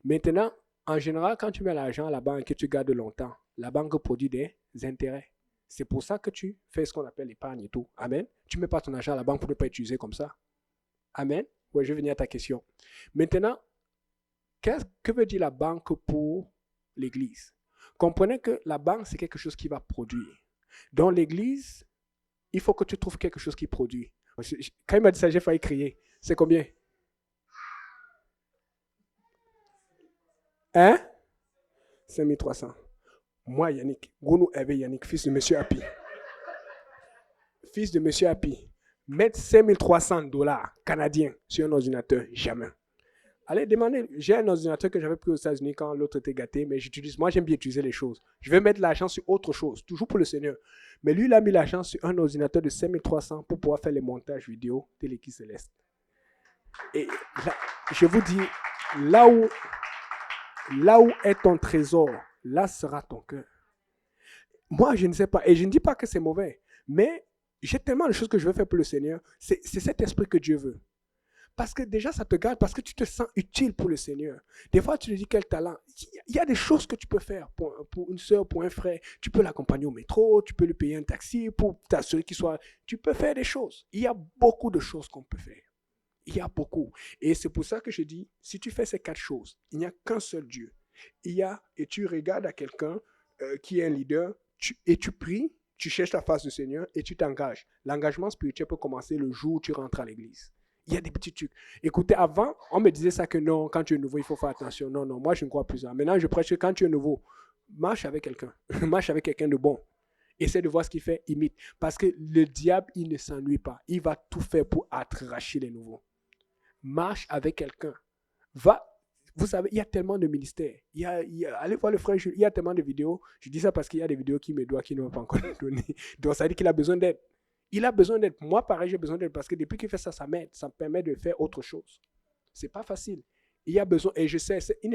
Maintenant, en général, quand tu mets l'argent à la banque et que tu gardes longtemps, la banque produit des intérêts. C'est pour ça que tu fais ce qu'on appelle l'épargne et tout. Amen. Tu ne mets pas ton argent à la banque pour ne pas utiliser comme ça. Amen. Oui, je vais venir à ta question. Maintenant, que veut dire la banque pour l'église? Comprenez que la banque, c'est quelque chose qui va produire. Dans l'église, il faut que tu trouves quelque chose qui produit. Quand il m'a dit ça, j'ai failli crier. C'est combien? Hein? 5300. Moi, Yannick, Gounou Hervé Yannick, fils de M. Happy. Fils de M. Happy. Mettre $5300 canadiens sur un ordinateur, jamais. Allez, demandez. J'ai un ordinateur que j'avais pris aux États-Unis quand l'autre était gâté, mais moi, j'aime bien utiliser les choses. Je vais mettre l'argent sur autre chose, toujours pour le Seigneur. Mais lui, il a mis l'argent sur un ordinateur de 5300 pour pouvoir faire les montages vidéo de l'équipe céleste. Et là, je vous dis, là où est ton trésor, là sera ton cœur. Moi, je ne sais pas, et je ne dis pas que c'est mauvais, mais j'ai tellement de choses que je veux faire pour le Seigneur. C'est cet esprit que Dieu veut. Parce que déjà, ça te garde, parce que tu te sens utile pour le Seigneur. Des fois, tu te dis quel talent. Il y a des choses que tu peux faire pour une soeur, pour un frère. Tu peux l'accompagner au métro, tu peux lui payer un taxi pour t'assurer qu'il soit... Tu peux faire des choses. Il y a beaucoup de choses qu'on peut faire. Il y a beaucoup. Et c'est pour ça que je dis, si tu fais ces 4 choses, il n'y a qu'un seul Dieu. Et tu regardes à quelqu'un qui est un leader, et tu pries, tu cherches la face du Seigneur et tu t'engages. L'engagement spirituel peut commencer le jour où tu rentres à l'église. Il y a des petits trucs. Écoutez, avant, on me disait ça que non, quand tu es nouveau, il faut faire attention. Non, non, moi je ne crois plus ça. Maintenant, je prêche que quand tu es nouveau, marche avec quelqu'un. Marche avec quelqu'un de bon. Essaie de voir ce qu'il fait, imite. Parce que le diable, il ne s'ennuie pas. Il va tout faire pour attracher les nouveaux. Marche avec quelqu'un. Va. Vous savez, il y a tellement de ministères. Allez voir le frère Jules, il y a tellement de vidéos. Je dis ça parce qu'il y a des vidéos qui me doivent, qui ne m'ont pas encore donné. Donc ça veut dire qu'il a besoin d'aide. Il a besoin d'aide. Moi, pareil, j'ai besoin d'aide parce que depuis qu'il fait ça, ça m'aide. Ça me permet de faire autre chose. C'est pas facile. Il y a besoin, et je sais, une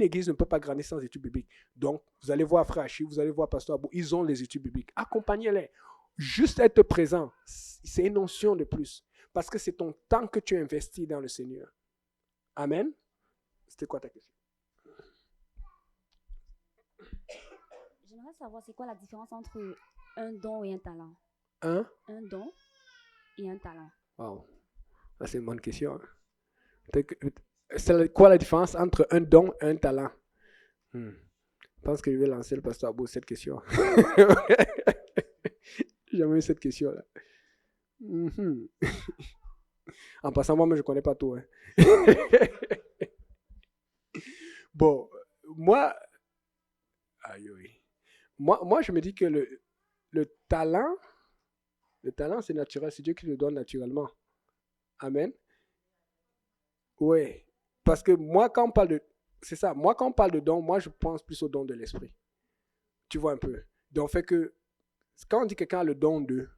église ne peut pas grandir sans études bibliques. Donc, vous allez voir Frère Achille, vous allez voir Pasteur Abou, ils ont les études bibliques. Accompagnez-les. Juste être présent, c'est une notion de plus. Parce que c'est ton temps que tu investis dans le Seigneur. Amen. C'était quoi ta question? J'aimerais savoir c'est quoi la différence entre un don et un talent. Un don et un talent. Wow. Ça, c'est une bonne question. C'est quoi la différence entre un don et un talent? Je pense que je vais lancer le pasteur Abou cette question. J'ai jamais eu cette question-là. En passant, moi, je ne connais pas tout. Hein. Bon, moi, moi, je me dis que le talent, c'est naturel. C'est Dieu qui le donne naturellement. Amen. Oui. Parce que moi, quand on parle de... C'est ça. Moi, quand on parle de don, moi, je pense plus au don de l'esprit. Tu vois un peu. Donc, fait que quand on dit que quelqu'un a le don de...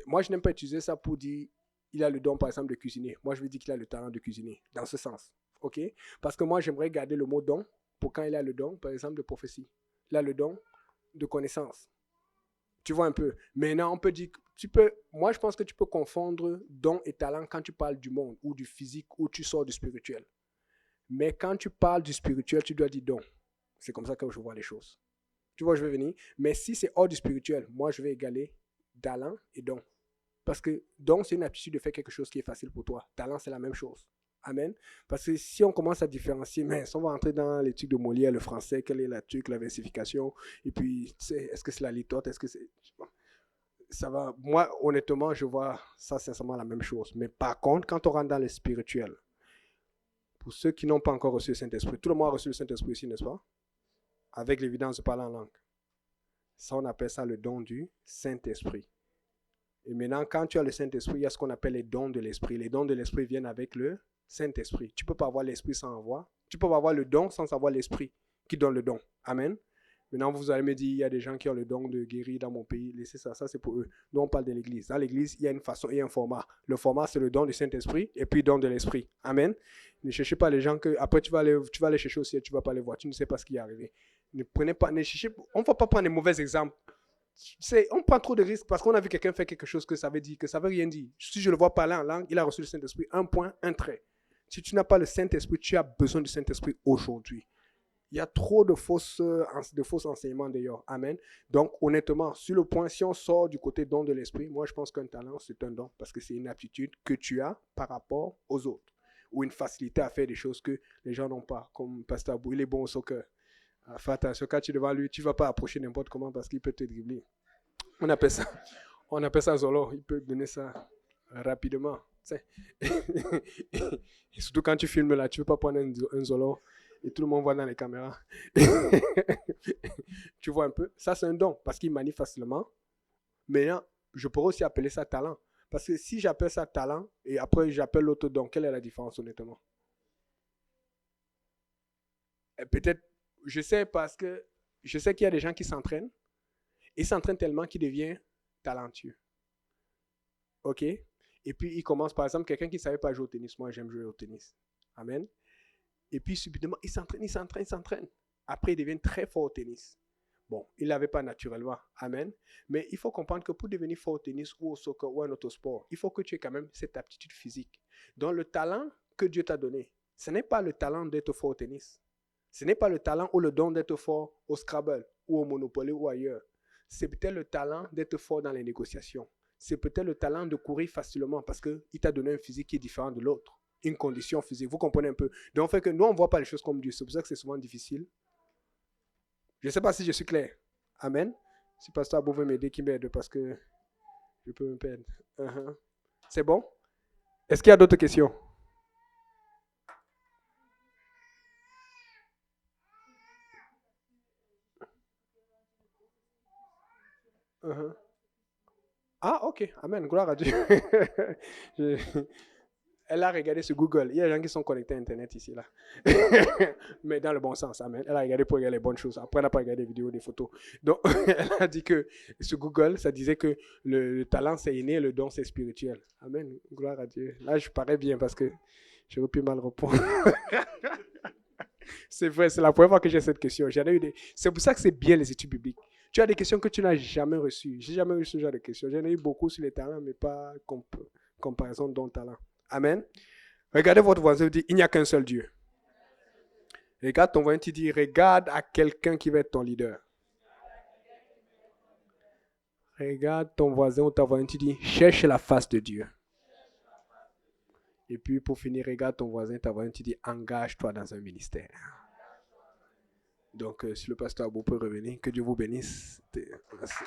Moi, je n'aime pas utiliser ça pour dire il a le don, par exemple, de cuisiner. Moi, je veux dire qu'il a le talent de cuisiner. Dans ce sens. OK? Parce que moi, j'aimerais garder le mot don pour quand il a le don, par exemple, de prophétie. Il a le don de connaissance. Tu vois un peu. Maintenant, on peut dire... Moi, je pense que tu peux confondre don et talent quand tu parles du monde ou du physique ou tu sors du spirituel. Mais quand tu parles du spirituel, tu dois dire don. C'est comme ça que je vois les choses. Tu vois, je vais venir. Mais si c'est hors du spirituel, moi, je vais égaler talent et don. Parce que don, c'est une aptitude de faire quelque chose qui est facile pour toi. Talent, c'est la même chose. Amen. Parce que si on commence à différencier, mais on va entrer dans les trucs de Molière, le français, quelle est la truc, la versification, et puis, est-ce que c'est la litote, est-ce que c'est... Ça va. Moi, honnêtement, je vois ça sincèrement la même chose. Mais par contre, quand on rentre dans le spirituel, pour ceux qui n'ont pas encore reçu le Saint-Esprit, tout le monde a reçu le Saint-Esprit ici, n'est-ce pas? Avec l'évidence de parler en langue. Ça, on appelle ça le don du Saint-Esprit. Et maintenant, quand tu as le Saint-Esprit, il y a ce qu'on appelle les dons de l'Esprit. Les dons de l'Esprit viennent avec le Saint-Esprit. Tu ne peux pas avoir l'Esprit sans avoir. Tu ne peux pas avoir le don sans avoir l'Esprit qui donne le don. Amen. Maintenant, vous allez me dire, il y a des gens qui ont le don de guérir dans mon pays. Laissez ça, ça c'est pour eux. Nous, on parle de l'Église. Dans l'Église, il y a une façon et un format. Le format, c'est le don du Saint-Esprit et puis le don de l'Esprit. Amen. Ne cherchez pas les gens que, après tu vas aller chercher au ciel, tu ne vas pas les voir. Tu ne sais pas ce qui est arrivé. Ne prenez pas, ne cherchez, on ne va pas prendre des mauvais exemples. On prend trop de risques parce qu'on a vu quelqu'un faire quelque chose que ça veut dire, que ça veut rien dire. Si je le vois parler en langue, il a reçu le Saint-Esprit. Un point, un trait. Si tu n'as pas le Saint-Esprit, tu as besoin du Saint-Esprit aujourd'hui. Il y a trop de faux enseignements d'ailleurs. Amen. Donc, honnêtement, sur le point, si on sort du côté don de l'esprit, moi, je pense qu'un talent, c'est un don parce que c'est une aptitude que tu as par rapport aux autres ou une facilité à faire des choses que les gens n'ont pas. Comme Pasteur Abou, il est bon au soccer. Fais attention, quand tu es devant lui, tu ne vas pas approcher n'importe comment parce qu'il peut te dribbler. On appelle ça Zolo. Il peut donner ça rapidement. Et surtout quand tu filmes là, tu ne veux pas prendre un Zolo et tout le monde voit dans les caméras. Tu vois un peu. Ça, c'est un don parce qu'il manie facilement. Mais là, je pourrais aussi appeler ça talent. Parce que si j'appelle ça talent et après j'appelle l'autre don, quelle est la différence honnêtement? Et peut-être, je sais parce que je sais qu'il y a des gens qui s'entraînent. Ils s'entraînent tellement qu'ils deviennent talentueux. OK? Et puis, ils commencent, par exemple, quelqu'un qui ne savait pas jouer au tennis. Moi, j'aime jouer au tennis. Amen. Et puis, subitement, il s'entraîne. Après, il devient très fort au tennis. Bon, il ne l'avait pas naturellement. Amen. Mais il faut comprendre que pour devenir fort au tennis ou au soccer ou à un autre sport, il faut que tu aies quand même cette aptitude physique. Donc, le talent que Dieu t'a donné, ce n'est pas le talent d'être fort au tennis. Ce n'est pas le talent ou le don d'être fort au Scrabble ou au Monopoly ou ailleurs. C'est peut-être le talent d'être fort dans les négociations. C'est peut-être le talent de courir facilement parce qu'il t'a donné un physique qui est différent de l'autre. Une condition physique. Vous comprenez un peu? Donc, fait que nous, on ne voit pas les choses comme Dieu. C'est pour ça que c'est souvent difficile. Je ne sais pas si je suis clair. Amen. Si Pasteur Abou veut m'aider, qu'il m'aide parce que je peux me perdre. C'est bon? Est-ce qu'il y a d'autres questions? Ah, ok. Amen. Gloire à Dieu. Elle a regardé sur Google. Il y a des gens qui sont connectés à Internet ici, là. Mais dans le bon sens. Amen. Elle a regardé pour regarder les bonnes choses. Après, elle n'a pas regardé des vidéos, des photos. Donc, elle a dit que sur Google, ça disait que le talent, c'est inné, le don, c'est spirituel. Amen. Gloire à Dieu. Là, je parais bien parce que j'aurais pu mal répondre. C'est vrai, c'est la première fois que j'ai cette question. C'est pour ça que c'est bien les études bibliques. Tu as des questions que tu n'as jamais reçues. J'ai jamais reçu ce genre de questions. J'en ai eu beaucoup sur les talents, mais pas comparaison don talent. Amen. Regardez votre voisin et dites, il n'y a qu'un seul Dieu. Regarde ton voisin et dis, regarde à quelqu'un qui va être ton leader. Regarde ton voisin ou ta voisine et dis, cherche la face de Dieu. Et puis pour finir, regarde ton voisin, ta voisine et dis, engage-toi dans un ministère. Donc si le pasteur Abou peut revenir, que Dieu vous bénisse. Merci.